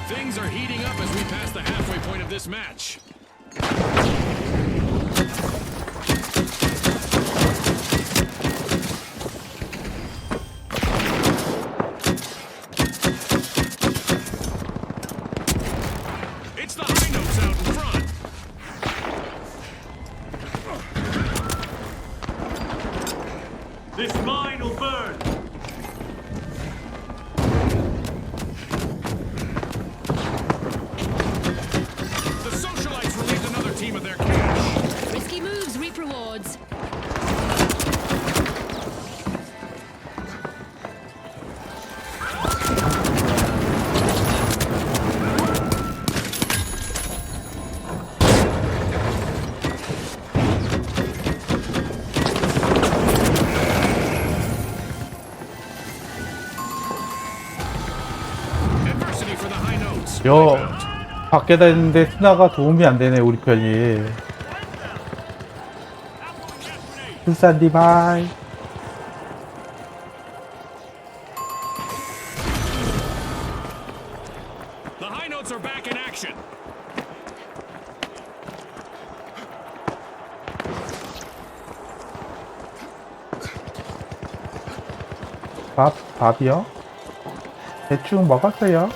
Things are heating up as we pass the halfway point of this match. It's the high notes out in front. This mine will burn. The socialites relieved another team of their cash. Risky moves reap rewards. Adversity for the high notes. 여 밖에다 있는데 스나가 도움이 안 되네 우리 편이. 불산 디바이. The high notes are back in action. 밥이요? 대충 먹었어요.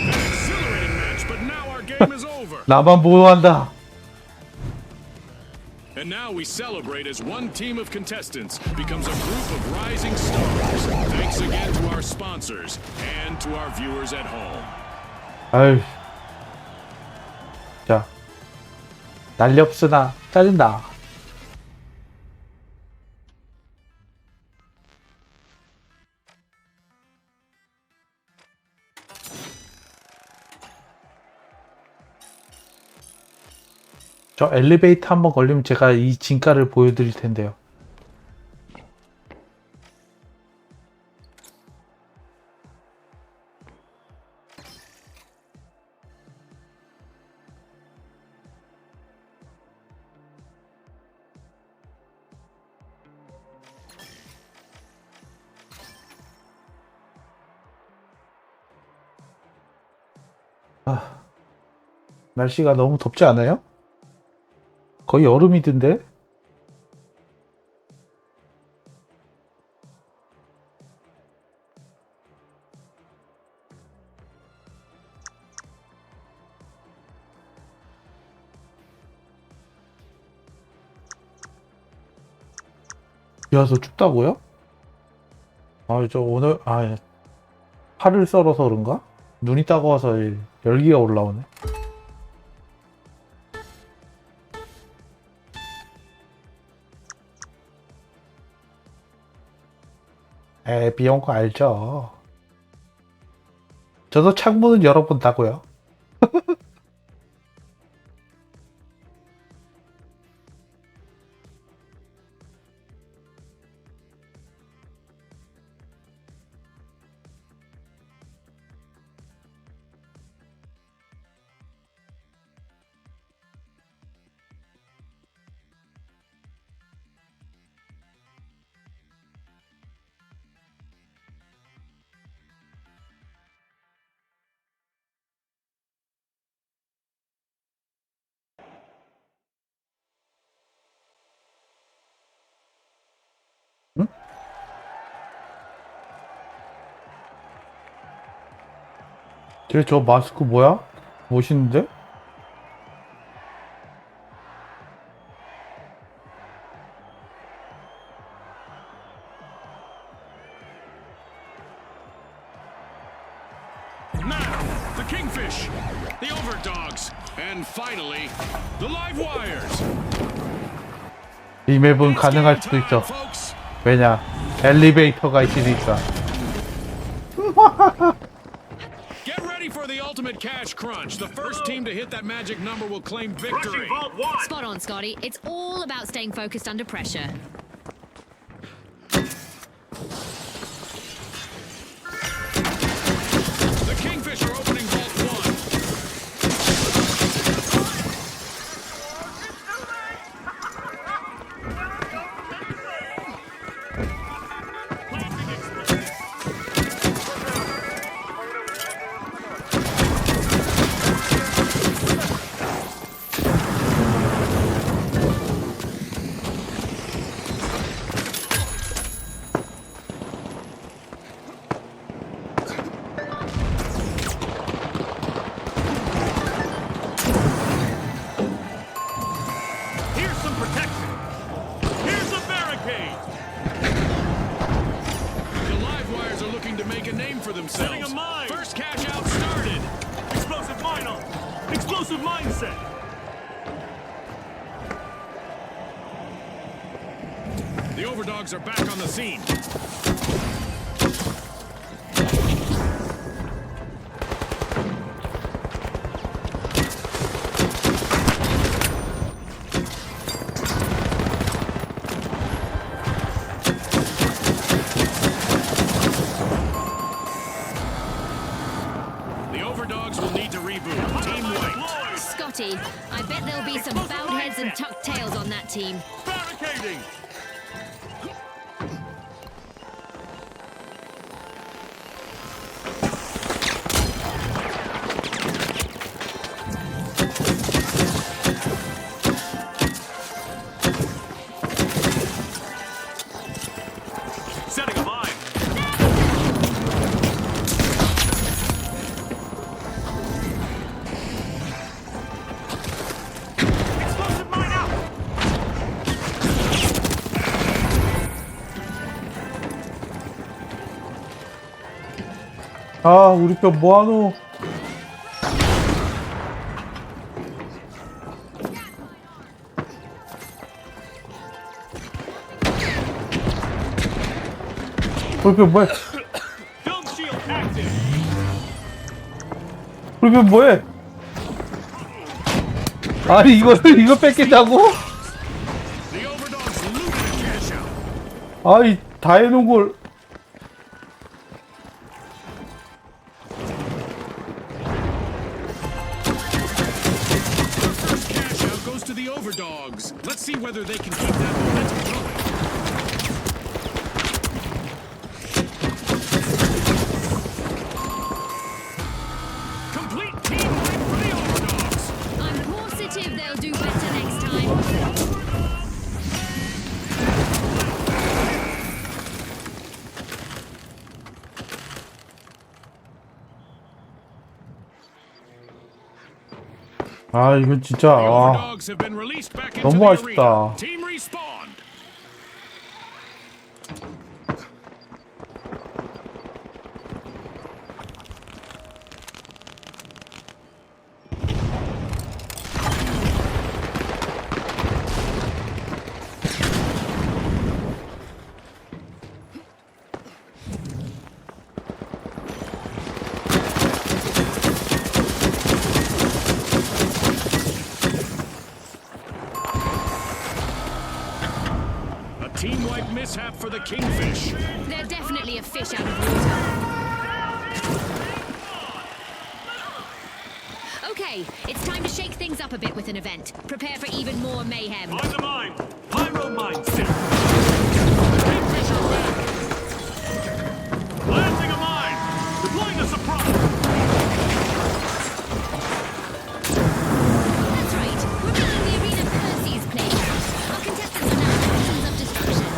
Exhilarating match, but now our game is over. 나만 보호한다. And now we celebrate as one team of contestants becomes a group of rising stars. Thanks again to our sponsors and to our viewers at home. 아유. 자. 난리 없으나 짜린다. 저 엘리베이터 한번 걸리면 제가 이 진가를 보여드릴 텐데요. 날씨가 너무 덥지 않아요? 거의 여름이던데? 비 와서 춥다고요? 저 오늘, 팔을 썰어서 그런가? 눈이 따가워서 열기가 올라오네. 비 온 거 알죠? 저도 창문은 열어본다고요. 쟤 저 마스크 뭐야? 멋있는데? Now, the Kingfish, the Overdogs, and finally, the Live Wires. 이 맵은 가능할 수도 있어. Folks. 왜냐? 엘리베이터가 있으니까. Get ready for the ultimate cash crunch. The first team to hit that magic number will claim victory. Rushing Vault 1. Spot on, Scotty. It's all about staying focused under pressure. The Kingfish are opening Vault 1. Here's some protection. Here's a barricade. The Live Wires are looking to make a name for themselves. Setting a mine. First cash out started. Explosive mine on. Explosive mindset. The Overdogs are back on the scene. The Overdogs will need to reboot. Team White. Scotty, I bet there'll be some bowed heads and tucked tails on that team. Barricading. Setting a mine. Explosive mine out. 아, 우리 편 뭐하노? 우리 편 뭐해? Dome shield active. 우리 편 뭐해? 아니, 이거 뺏긴다고? The Overdogs looted a cash out. 아이, 다 해놓은 걸. First cash out goes to the Overdogs. Let's see whether they can keep that momentum going. Complete team win for the Overdogs. I'm positive they'll do better next time. 아, 이건 진짜, The 아. Overdogs have been released back into 너무 the 아쉽다. arena. Team respawned. A team-wide mishap for the Kingfish. They're definitely a fish out of water. Okay, it's time to shake things up a bit with an event. Prepare for even more mayhem. On the mine. Pyro mindset. Kingfish are back. Planting a mine. Deploying a surprise. That's right, we're making the arena Percy's playground. Our contestants are now victims of destruction.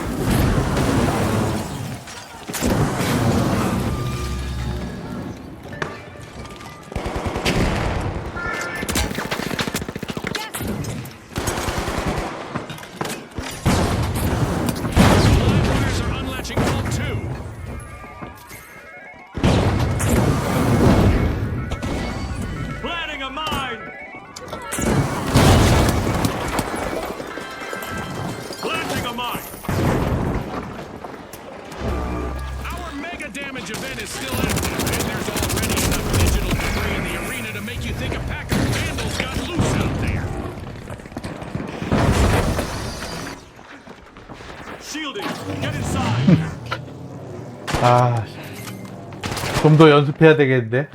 좀 더 연습해야 되겠는데.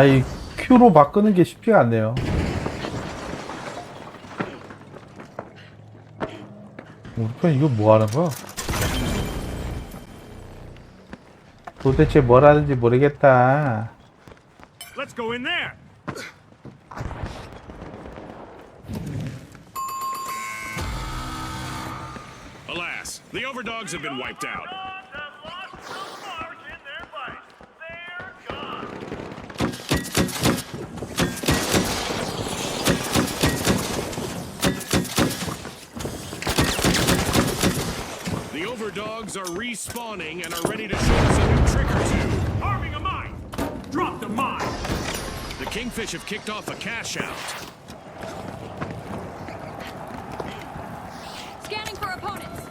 이 Q로 바꾸는 게 쉽지가 않네요. 우리 편 이거 뭐 하는 거야? 도대체 뭘 하는지 모르겠다. Let's go in there. Alas, the overdogs have been wiped out. Dogs have lost the mark in their fight. They're gone. The overdogs are respawning and are ready to show us a new trick or two. Arming a mine. Drop the mine. The Kingfish have kicked off a cash out. Scanning for opponents.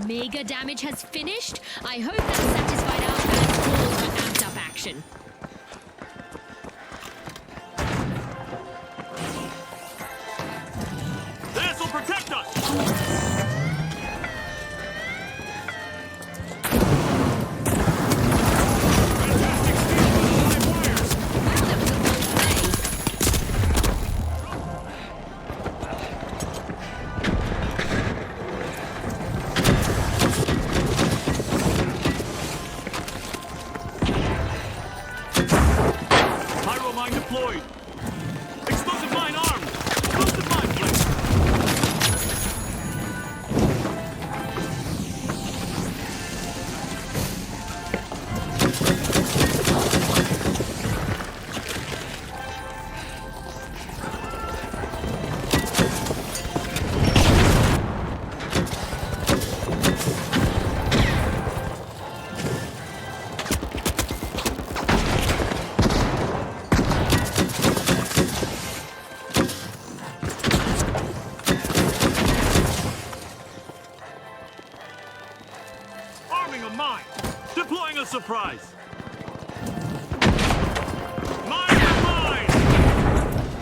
Mega damage has finished. I hope that satisfied our fans' calls for amped up action. This'll protect us. Fantastic steal by the live wires. Well, that was a bold play. Pyro mine deployed. Explosive mine armed. Explosive mine placed. Arming a mine. Deploying a surprise. Mine to mine.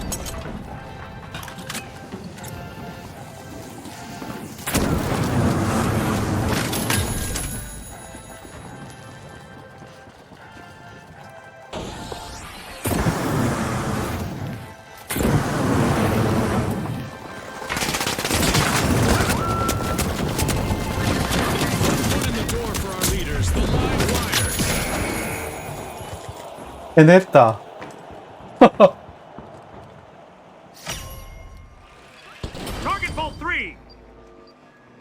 One in the door for our leaders, the live wires. 해냈다. Target vault 3.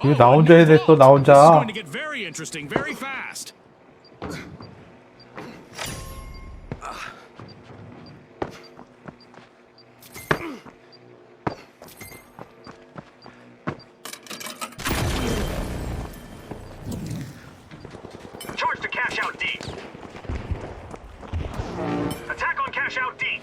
이거 나 혼자 a new 해냈어, vault. 나 This is 혼자. going to get very interesting, very fast. Charge to cash out D. Attack on cash out D.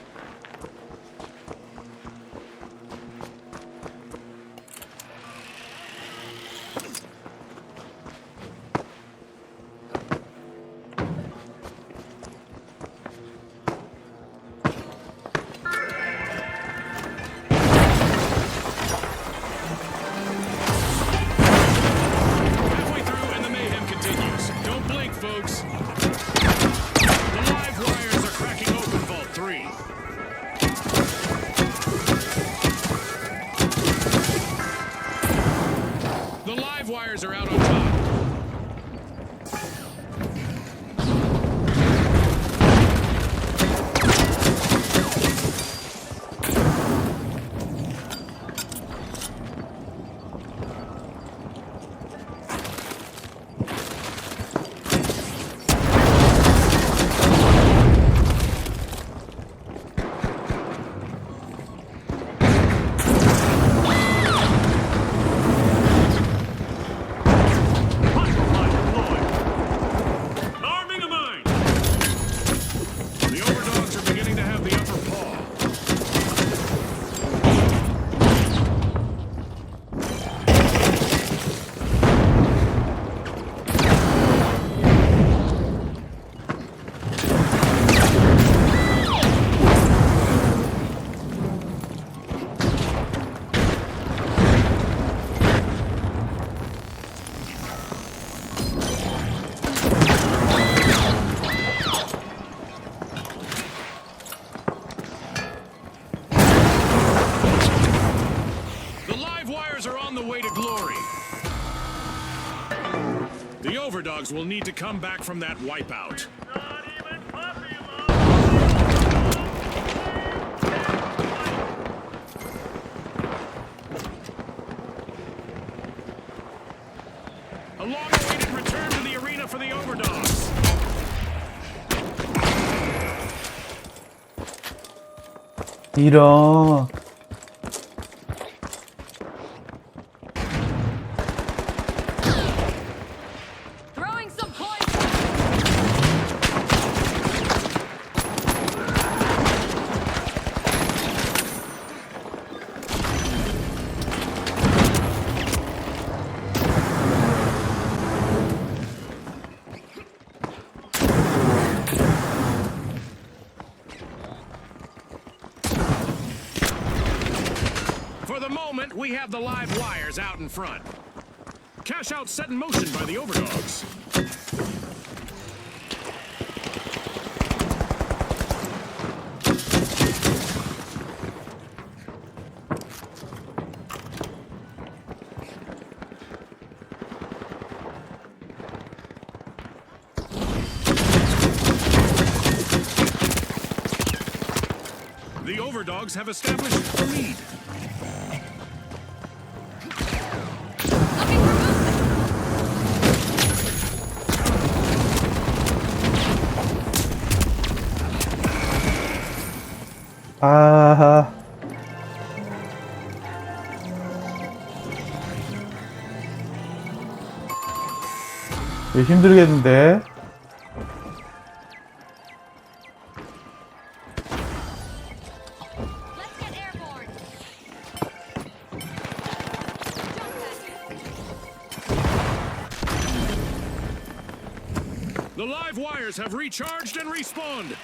Halfway through and the mayhem continues. Don't blink, folks. The live wires are cracking open Vault 3. The live wires are out on top. overdogs will need to come back from that wipeout. Not even puppy love. A long-awaited return to the arena for the overdogs. 이런. Throwing some points. For the moment, we have the live wires out in front. Cash out set in motion by the overdogs. The overdogs have established a lead. Looking for movement. 아. 이거 힘들겠는데. Let's get airborne. The live wires have recharged and respawned.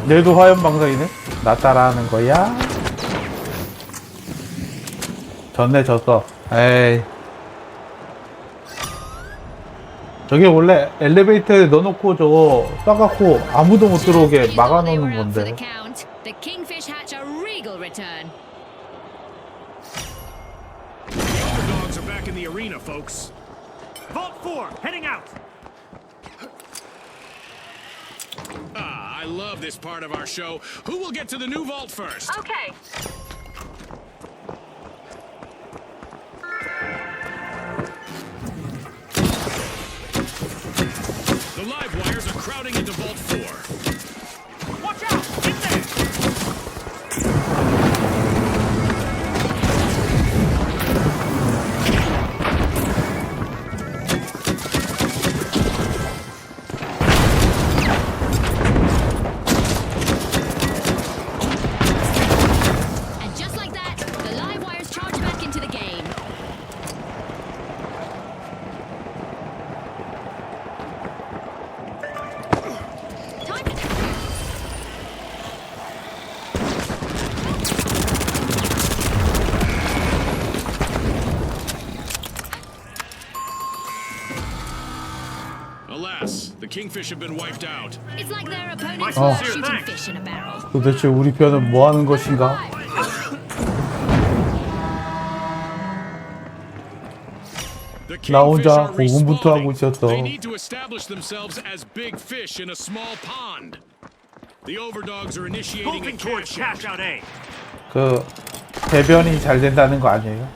얘도 화염 방사이네? 나 따라하는 거야? 졌네, 졌어. 에이. 저게 원래 엘리베이터에 넣어놓고 저거 쏴갖고 아무도 못 들어오게 They 막아놓는 were out for the 건데. count. The Kingfish hatch a regal return. The overdogs are back in the arena, folks. Vault 4, heading out. Ah, I love this part of our show. Who will get to the new vault first? Okay. The live wires are crowding into Vault 4. Watch out! In there! And just like that, the live wires charge back into the game. Time to Alas, the Kingfish have been wiped out. It's like their opponents Oh. were shooting fish in a barrel. 도대체 우리 편은 뭐 하는 것인가? The 나 Kingfish 혼자 are 고군분투 하고 respawning. 있었어. They need to establish themselves as big fish in a small pond. The overdogs are initiating a Bolting towards cash cash out. out A. 그 대변이 잘 된다는 거 아니에요?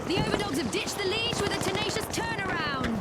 The overdogs have ditched the leash with a tenacious turnaround.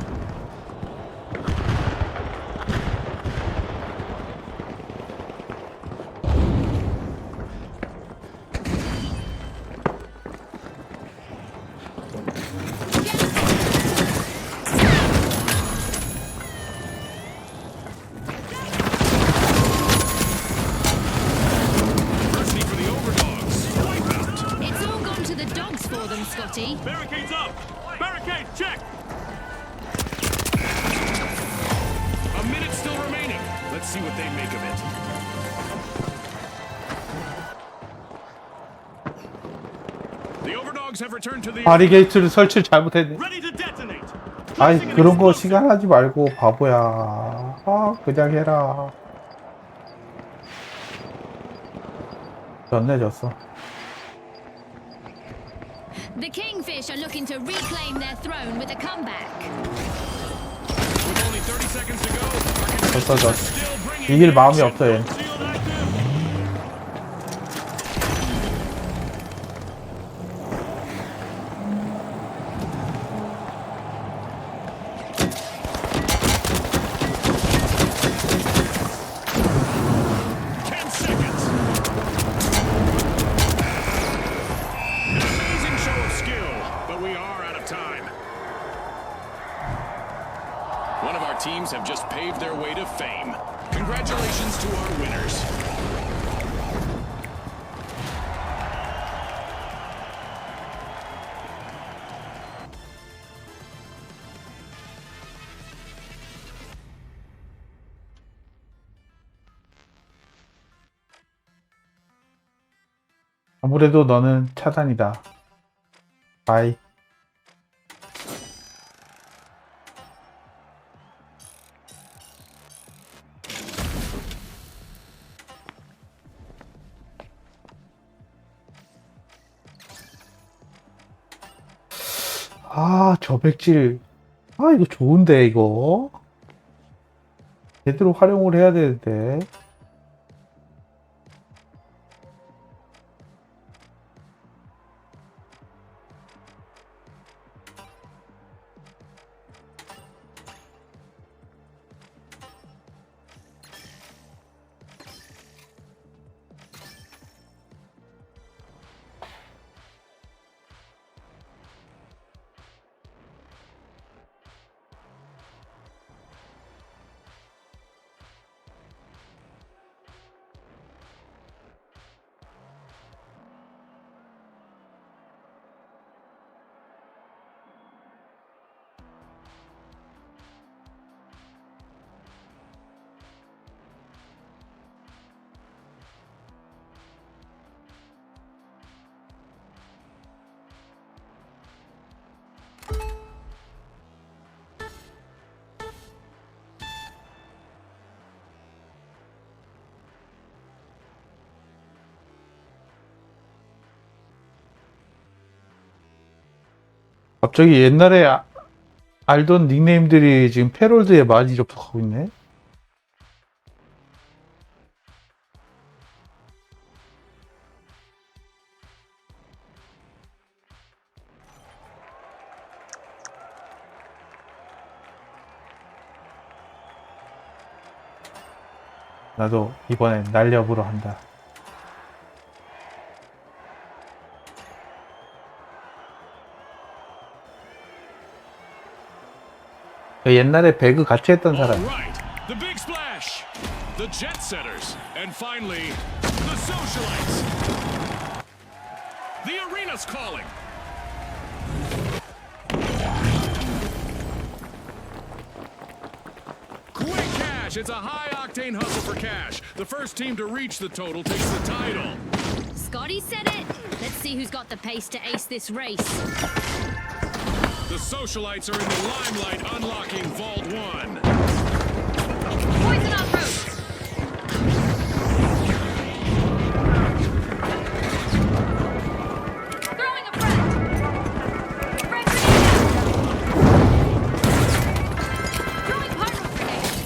doing, Scotty? Barricades up! Barricade, check! A minute still remaining. Let's see what they make of it. The overdogs have returned to the 바리게이트를 설치를 잘못했네. Ready to detonate! 아이, Placing an 그런 거 explosive. 시간 하지 말고 바보야. 아, 그냥 해라. 졌네, 졌어. The Kingfish are looking to reclaim their throne with a comeback. With only 30 seconds to go, our 졌어, 졌어. still bringing 이길 the 마음이 action. 없어, 얘. Shield active! One of our teams have just paved their way to fame. Congratulations to our winners. 아무래도 너는 차단이다. 바이. 아, 저백질. 아, 이거 좋은데, 이거. 제대로 활용을 해야 되는데. 갑자기 옛날에 알던 닉네임들이 지금 패롤드에 많이 접속하고 있네. 나도 이번엔 날렵으로 한다. 옛날에 배그 같이 했던 All 사람. right, the big splash, the jet setters, and finally, the socialites. The arena's calling. Quick cash! It's a high-octane hustle for cash. The first team to reach the total takes the title. Scotty said it. Let's see who's got the pace to ace this race. The socialites are in the limelight, unlocking Vault 1. Poison en route! Throwing a frag! Frag grenade! Throwing partial grenade!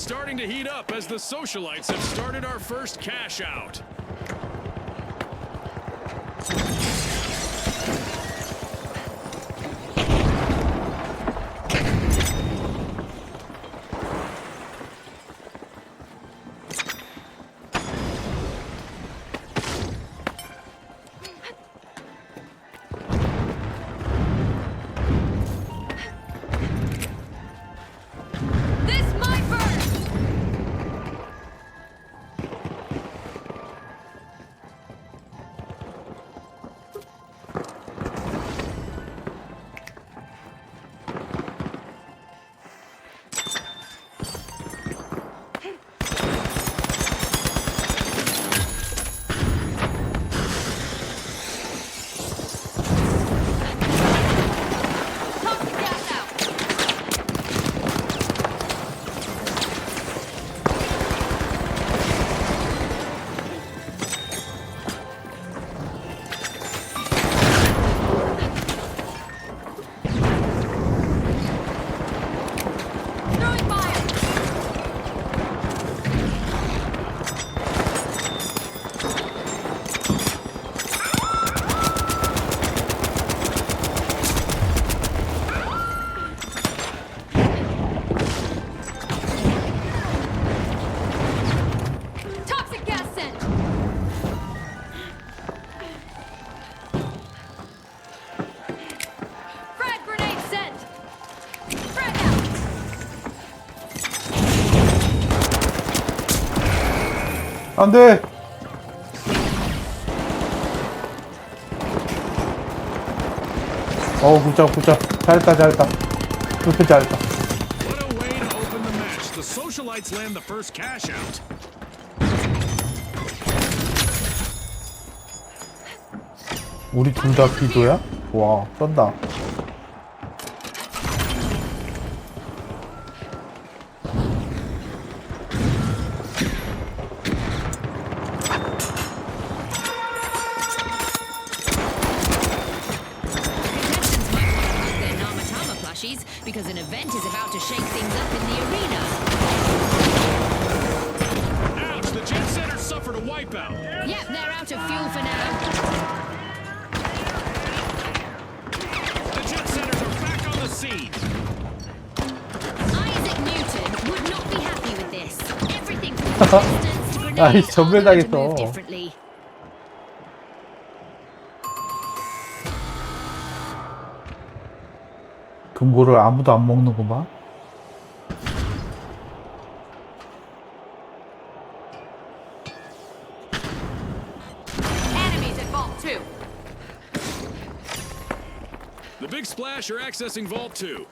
starting to heat up as the socialites have started our first cash out. This my bird! Toxic gas out! Throwing fire! Toxic gas sent! Frag grenade sent! Frag out! 안돼. 굿자. 잘했다. 그렇게 잘했다. What a way to open the match. The socialites land the first cash out. 우리 둘 다 비도야? 와, 쩐다. Contestants might want to hug their Namatama plushies because an event is about to shake things up in the arena. Ouch, the Jet Center suffered a wipeout. Yep, they're out of fuel for now. The Jet Centers are back on the scene. Isaac Newton would not be happy with this. Everything from distance to 아이, grenades all had to 전멸당했어. move differently. 금고를 아무도 안 먹는구만. Enemies at Vault 2. The Big Splash are accessing Vault 2.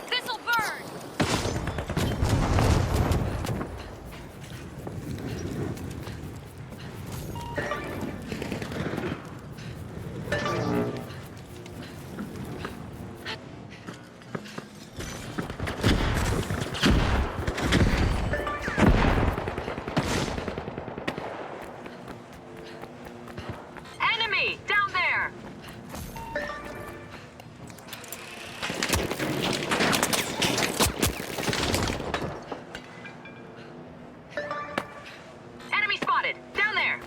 This'll burn! Enemy! Down there! Enemy spotted! Down there!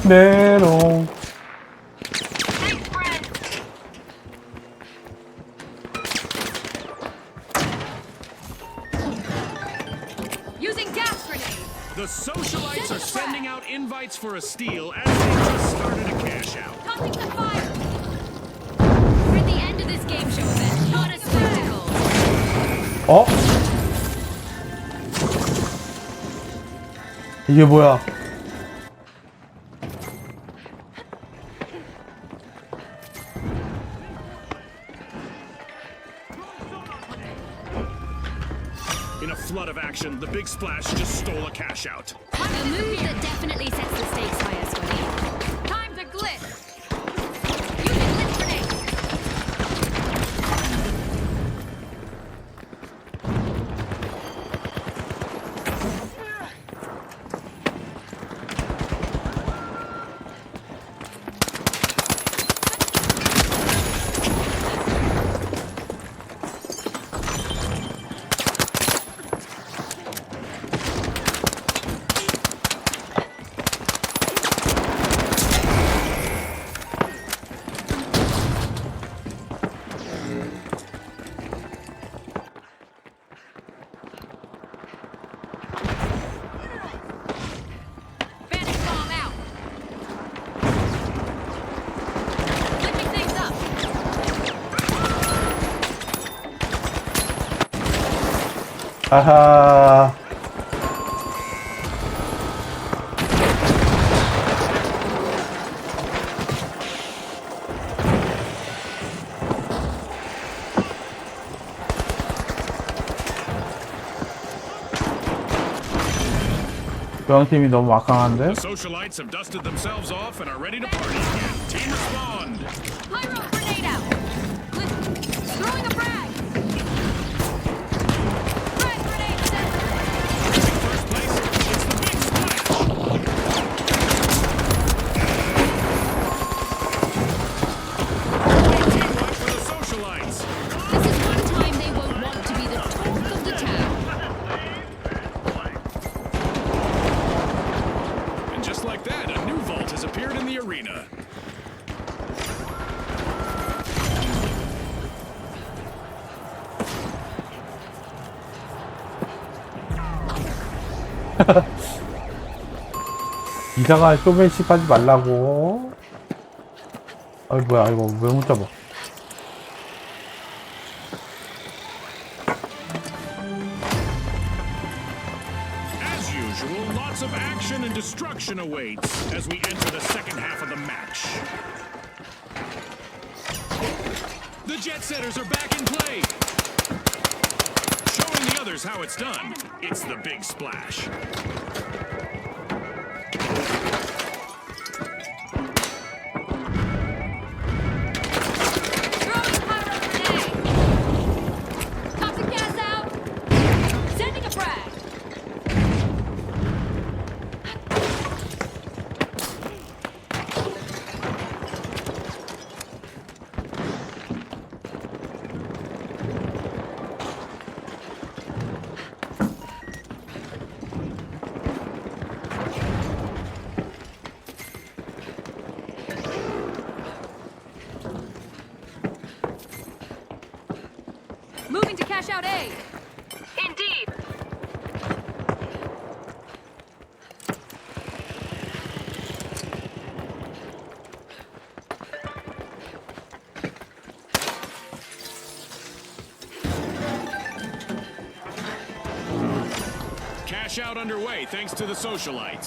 메롱. Thanks, friend! Using gas grenade! The socialites are sending out invites for a steal as they just started a cash out. Tossing the fire! We're at the end of this game show event, not a spectacle. 어? 이게 뭐야? In a flood of action, the Big Splash just stole a cash out. A move that definitely sets the stakes higher, Scotty. Time to glitch. Using glitch grenade. Bandit bomb out. Flipping things up. 아하. 교황팀이 너무 막강한데? The socialites have dusted themselves off and are ready to party again. Team respond. Pyro grenade out. Throwing a frag. Frag grenade set. First place, it's the Big Splash. Teamwork for the socialites. This is one time they won't want to be the talk of the town. And just like that, a new vault has appeared in the arena. 이상한 쇼맨십 하지 말라고. 아이 뭐야 이거 왜 못 잡아. As usual, lots of action and destruction awaits as we enter the second half of the match. The Jet Setters are back in play. Showing the others how it's done. It's the Big Splash. Throwing pyro grenade. Toxic gas out. Sending a frag. Moving to cash out A. Indeed. Cash out underway thanks to the socialites.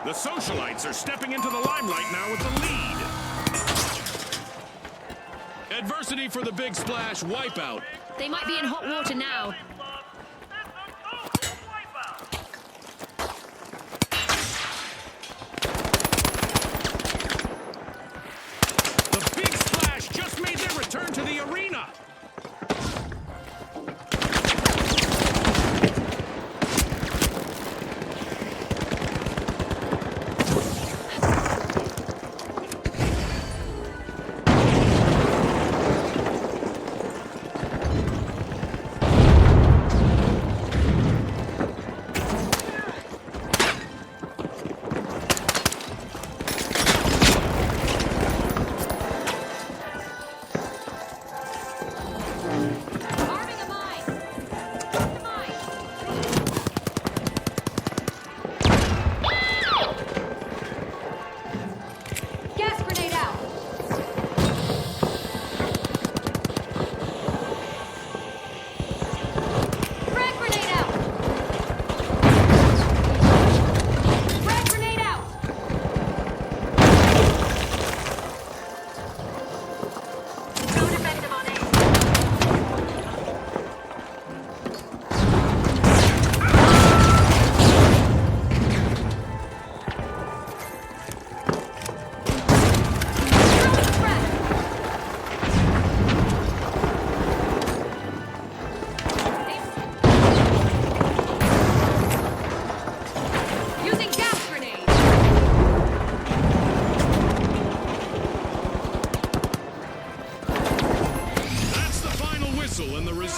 The socialites are stepping into the limelight now with the lead. Adversity for the Big Splash wipeout. They might be in hot water now. The Big Splash just made their return to the arena.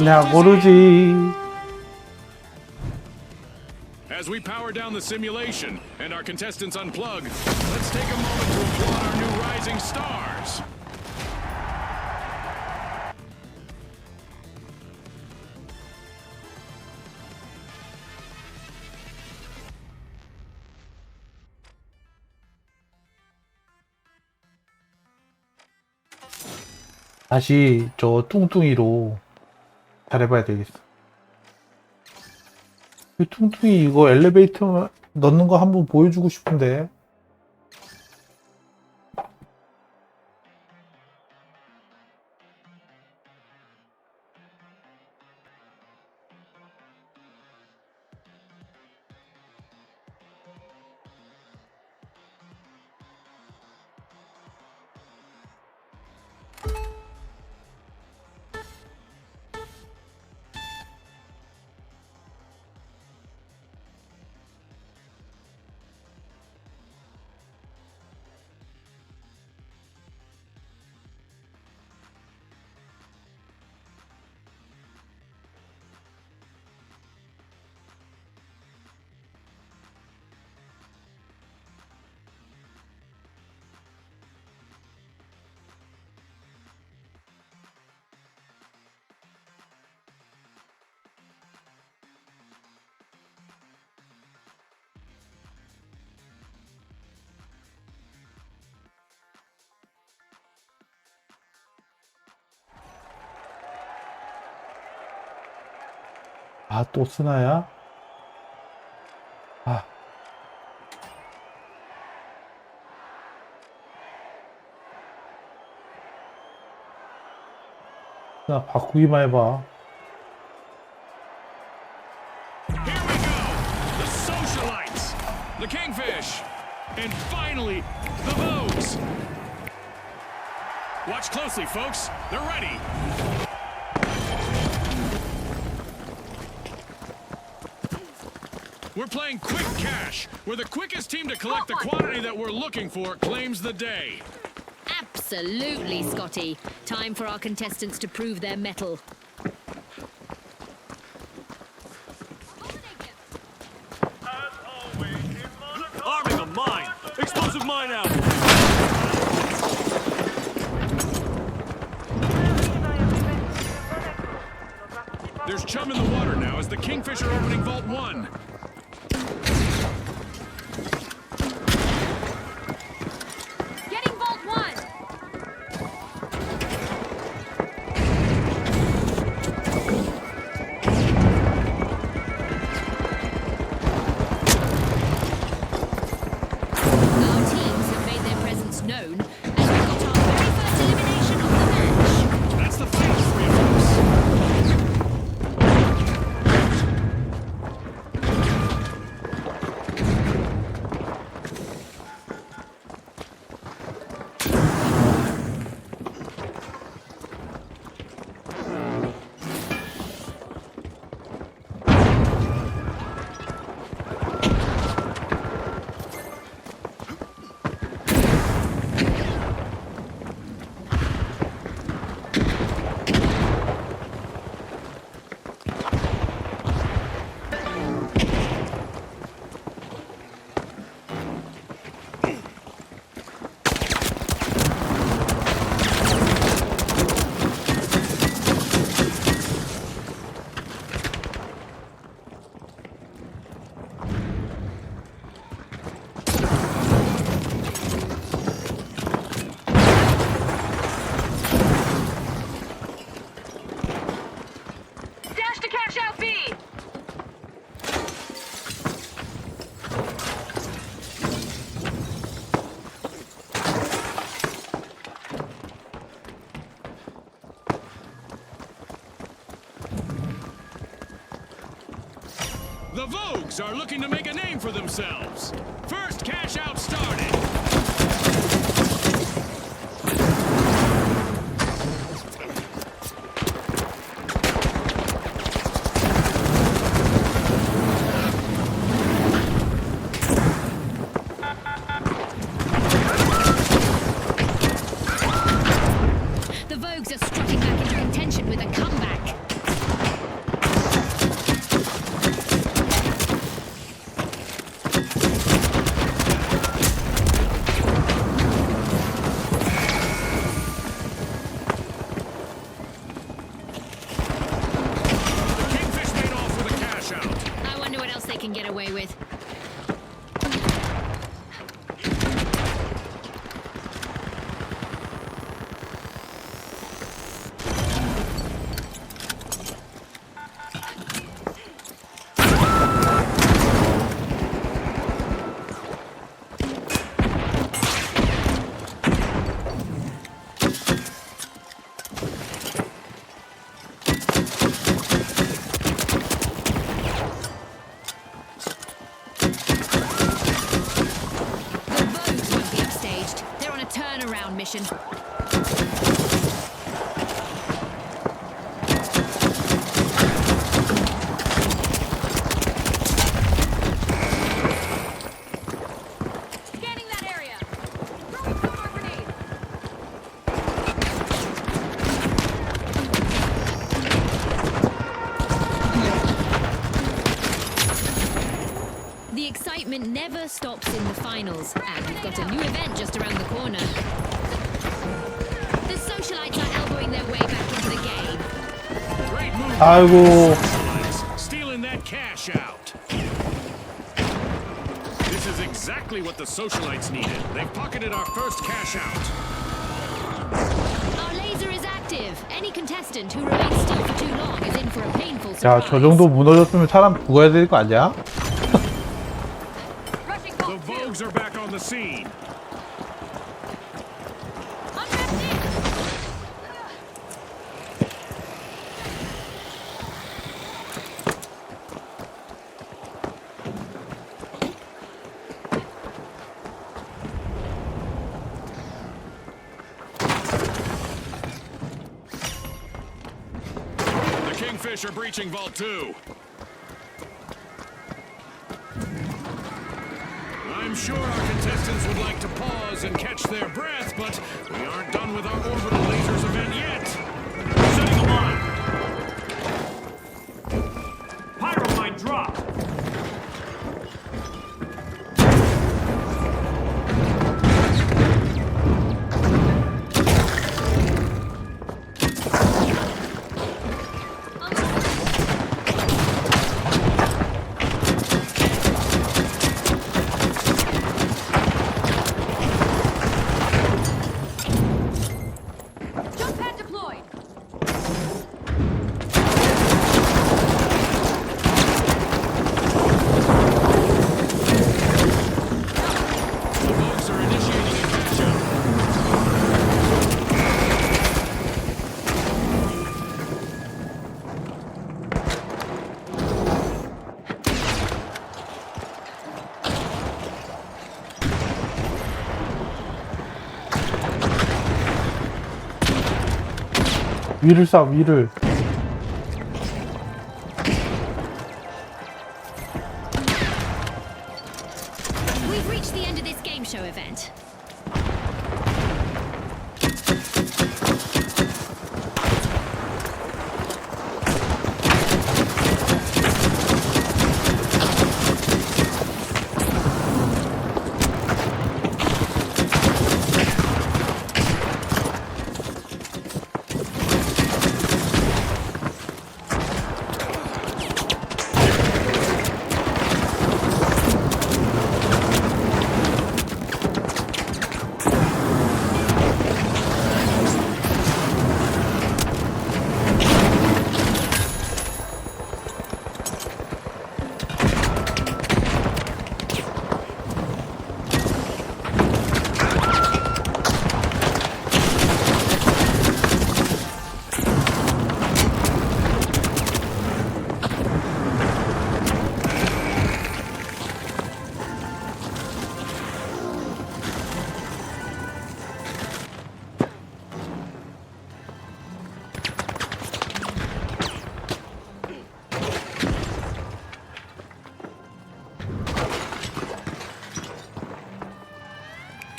나 모르지. As we power down the simulation and our contestants unplug, let's take a moment to applaud our new rising stars. 다시 저 뚱뚱이로 잘해봐야 되겠어. 이 뚱뚱이 이거 엘리베이터 넣는 거 한번 보여주고 싶은데. 아, 또 쓰나야? 아. 나 바꾸기만 해봐. Here we go! The socialites! The kingfish! And finally, the vogues! Watch closely, folks. They're ready. We're playing quick cash, where the quickest team to collect the quantity that we're looking for claims the day. Absolutely, Scotty. Time for our contestants to prove their mettle. As always, in Monaco, Arming a mine! Explosive mine out! There's chum in the water now as the kingfish are opening Vault 1. Getting Vault 1! Our teams have made their presence known as we got our very first elimination of the match. That's the final three of us. Dash to cash out B! The Vogues are looking to make a name for themselves. First cash out started. The Vogues are strutting back into contention with a comeback. on mission. Scanning that area. Throwing sonar grenade. The excitement never stops in the finals, and we've got a new event just around the corner. The socialites are elbowing their way back into the game. Great move. 아이고. Stealing that cash out. This is exactly what the socialites needed. They've pocketed our first cash out. Our laser is active. Any contestant who remains still for too long is in for a painful 야, surprise. 저 정도 무너졌으면 사람 죽어야 될 거 아니야? Rushing The Vault 2. Vogues are back on the scene. Unmasked in. The Kingfish are breaching Vault 2. I'm sure our contestants would like to pause and catch their breath, but we aren't done with our orbital lasers event yet. Setting a mine. Pyro mine drop. Jump pad deployed. The Vogues are initiating a catch-up. 위를 쏴, 위를. We've reached the end of this game show event.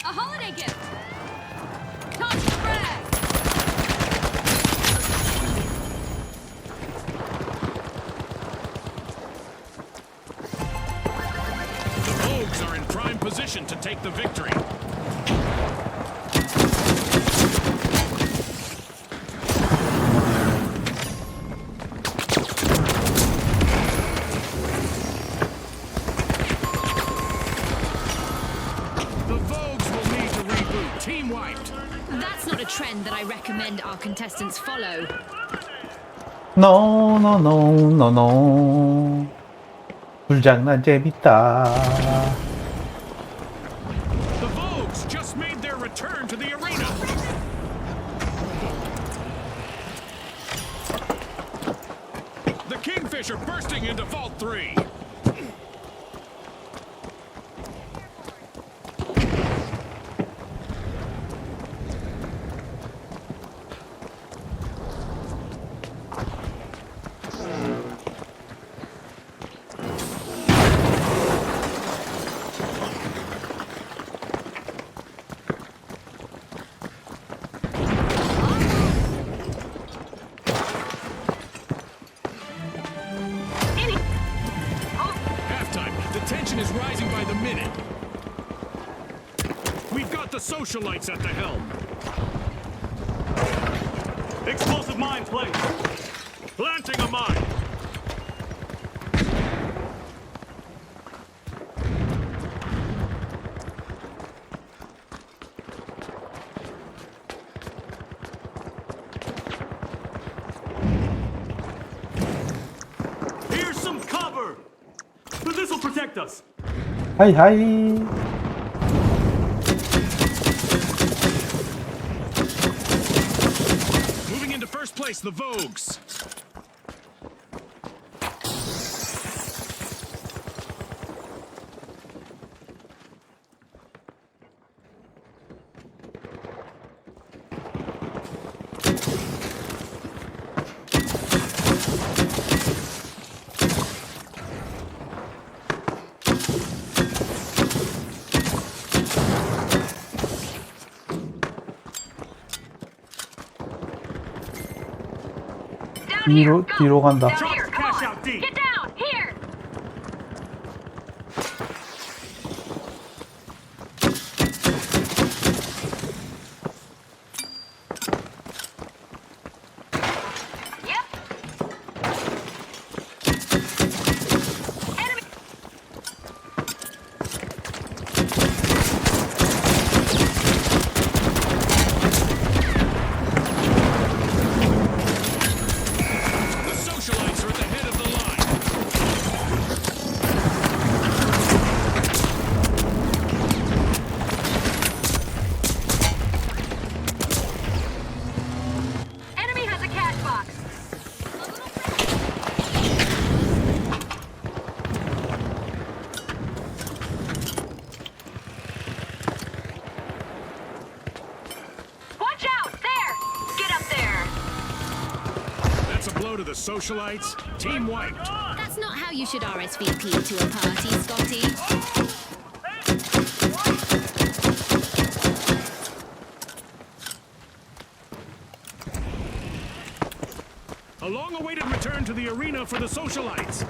A holiday gift. Toss the brag. The Vogues are in prime position to take the victory. The Vogues will need to reboot. Team wiped. That's not a trend that I recommend our contestants follow. No, no, no, no, no. 불장난 재밌다. The Vogues just made their return to the arena. The Kingfish are bursting into Vault 3. rising by the minute. We've got the socialites at the helm. Explosive mine placed. Planting a mine. Here's some cover. But this will protect us. 하이하이. Moving into first place, the Vogues. Down here. 뒤로 Go. 뒤로 간다. Down here. Come Cash on. out deep. Get down. Here. Yep. Enemy. The socialites are at the head of the line. Enemy has a cash box. Watch out! There! Get up there! That's a blow to the socialites. Team wiped. That's not how you should RSVP to a party, Scotty. A long-awaited return to the arena for the socialites.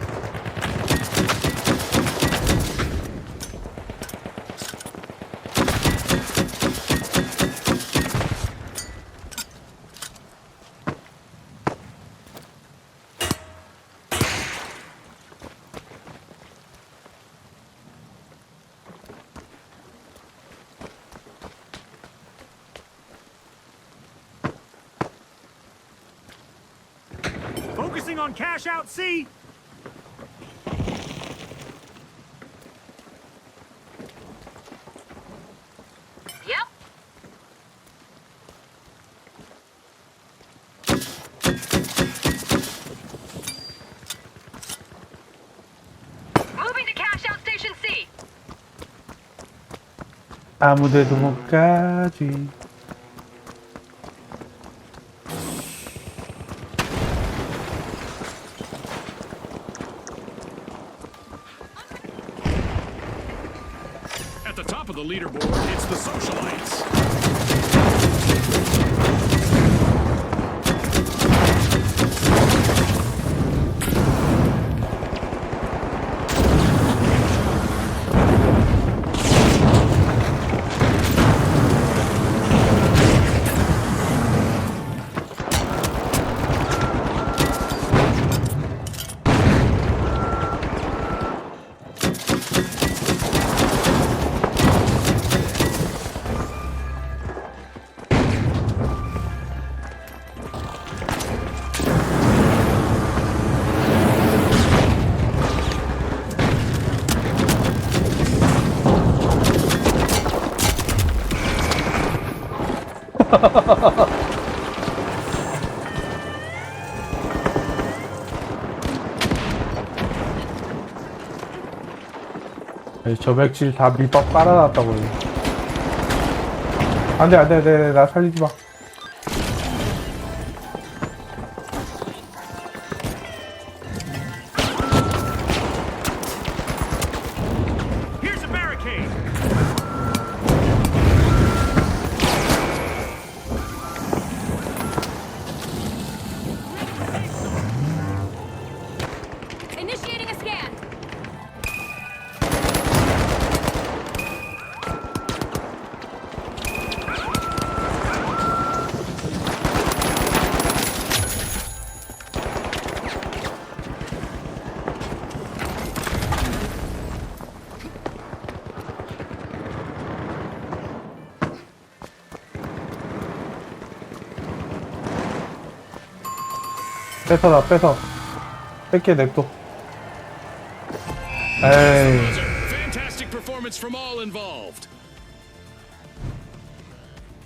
Focusing on cash out C. Yep. Moving to cash out station C. 아무데도 못 가지. At the top of the leaderboard, it's the socialites. 저백질 다 밑밥 깔아놨다고요. 안돼 안돼 안돼 나 살리지 마. Here's a barricade. Initiating a scan. 뺏어라, 뺏어. 뺏게 냅둬. 에이. Buzzer. Fantastic performance from all involved.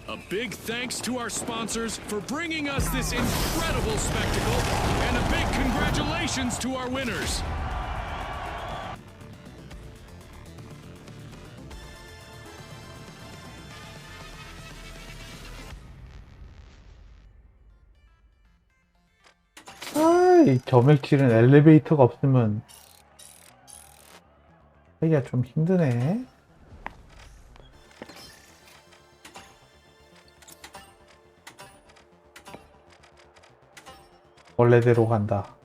A big thanks to our sponsors for bringing us this incredible spectacle, and a big congratulations to our winners. 이 점액질은 엘리베이터가 없으면 하기가 좀 힘드네. 원래대로 간다.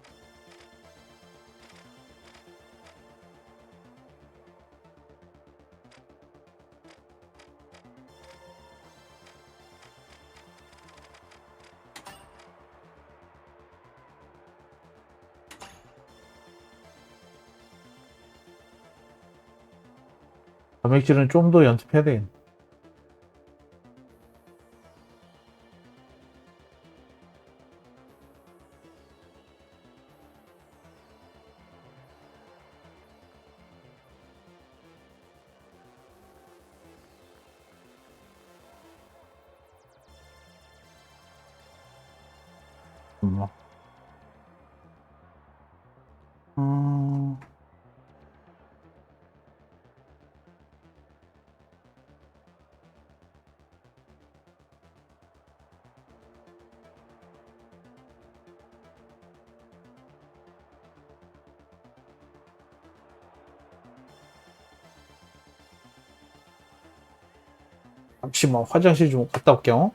점액질은 좀 더 연습해야 되겠네. 엄마. 잠시만 화장실 좀 갔다 올게요.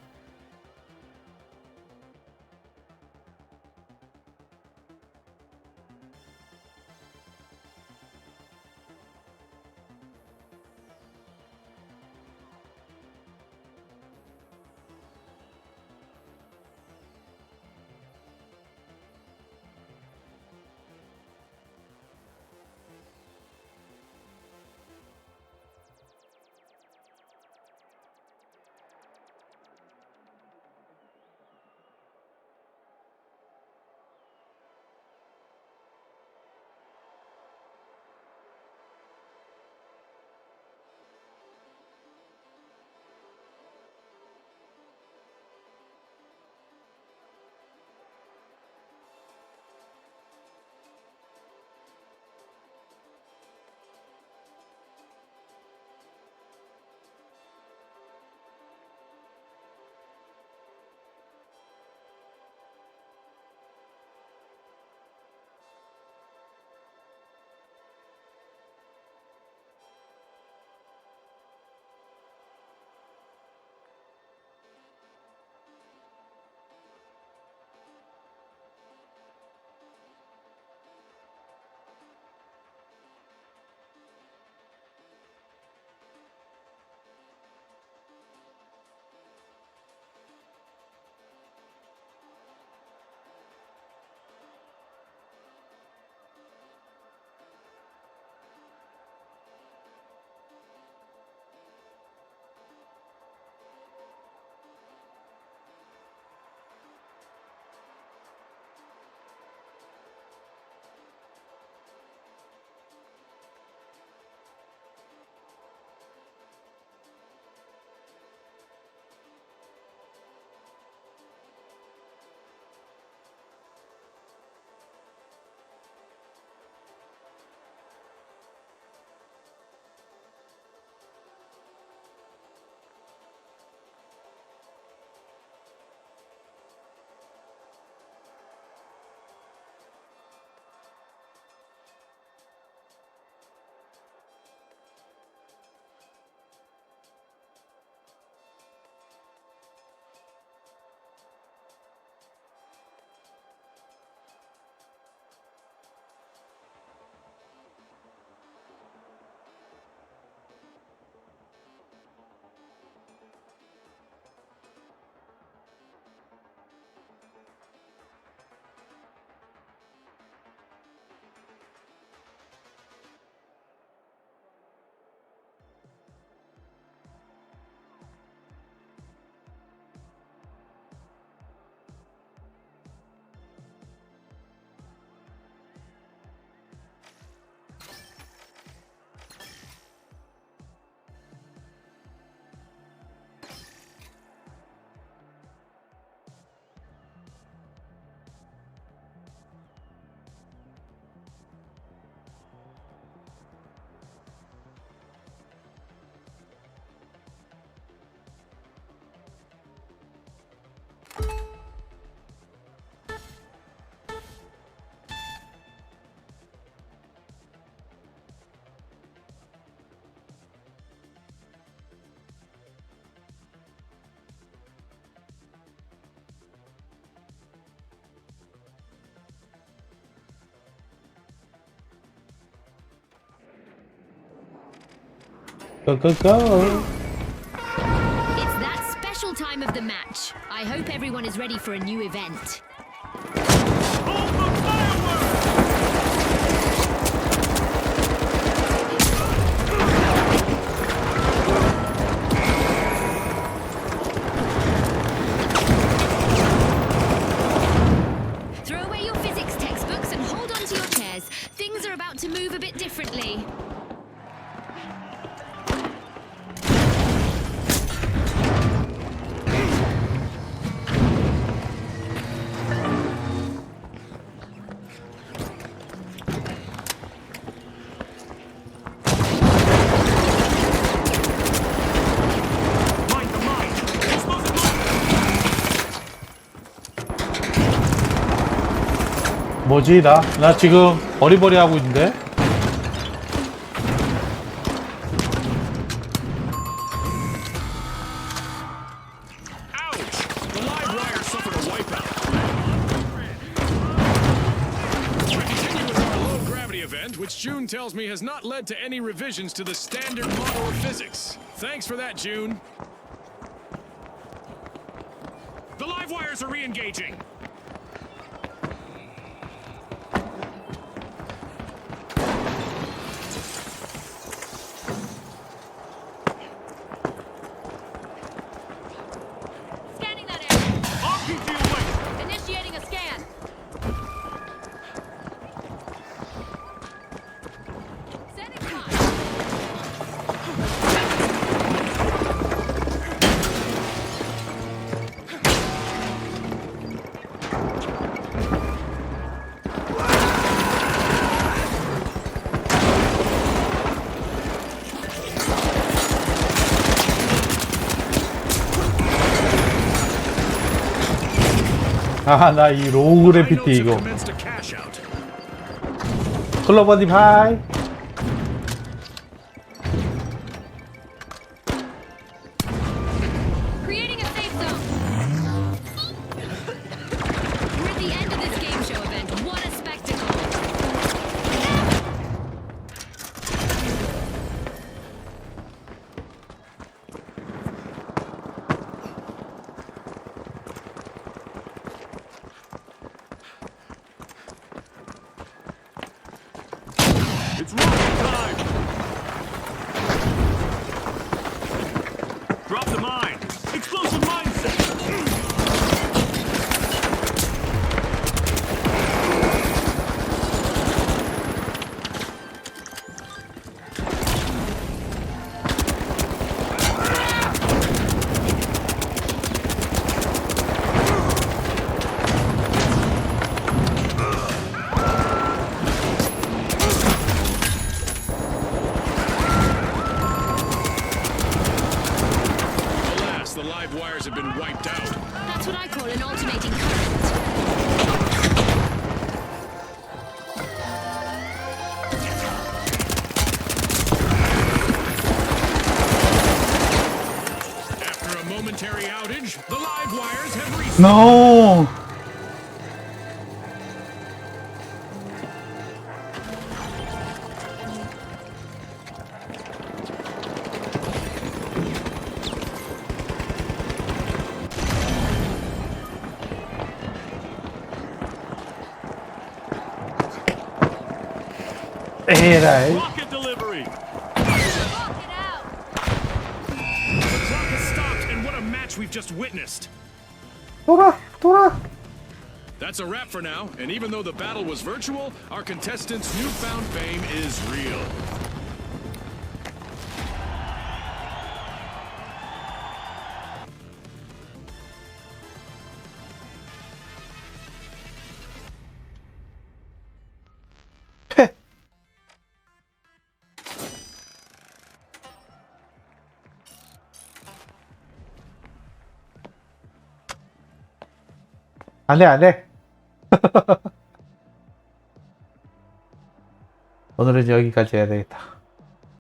고고고. It's that special time of the match. I hope everyone is ready for a new event. Hold the fireworks! Throw away your physics textbooks and hold on to your chairs. Things are about to move a bit differently. Mind the mine! Explosive mine! 뭐지 나 지금 버리버리 하고 있는데. Ouch! The live wire suffered a wipeout. We continue with our low gravity event, which June tells me has not led to any revisions to the standard model of physics. Thanks for that, June. The live wires are re-engaging. Scanning that area. RPG away! Initiating a scan. Setting time. 아 나 이 로우 그래피티 Pilots have 이거. commenced a cash out. 클로버님 하이. Creating a safe zone. We're at the end of this game show event. What a spectacle! It's rocket time! Drop the mine! Explosive mindset! Alas, the live wires have been wiped out. That's what I call an alternating current. After a momentary outage, the live wires have reset. No. 에라이. Rocket delivery! Walk it out. The clock has stopped, and what a match we've just witnessed. 돌아. That's a wrap for now, and even though the battle was virtual, our contestants' newfound fame is real. 패. 안돼. 오늘은 여기까지 해야 되겠다.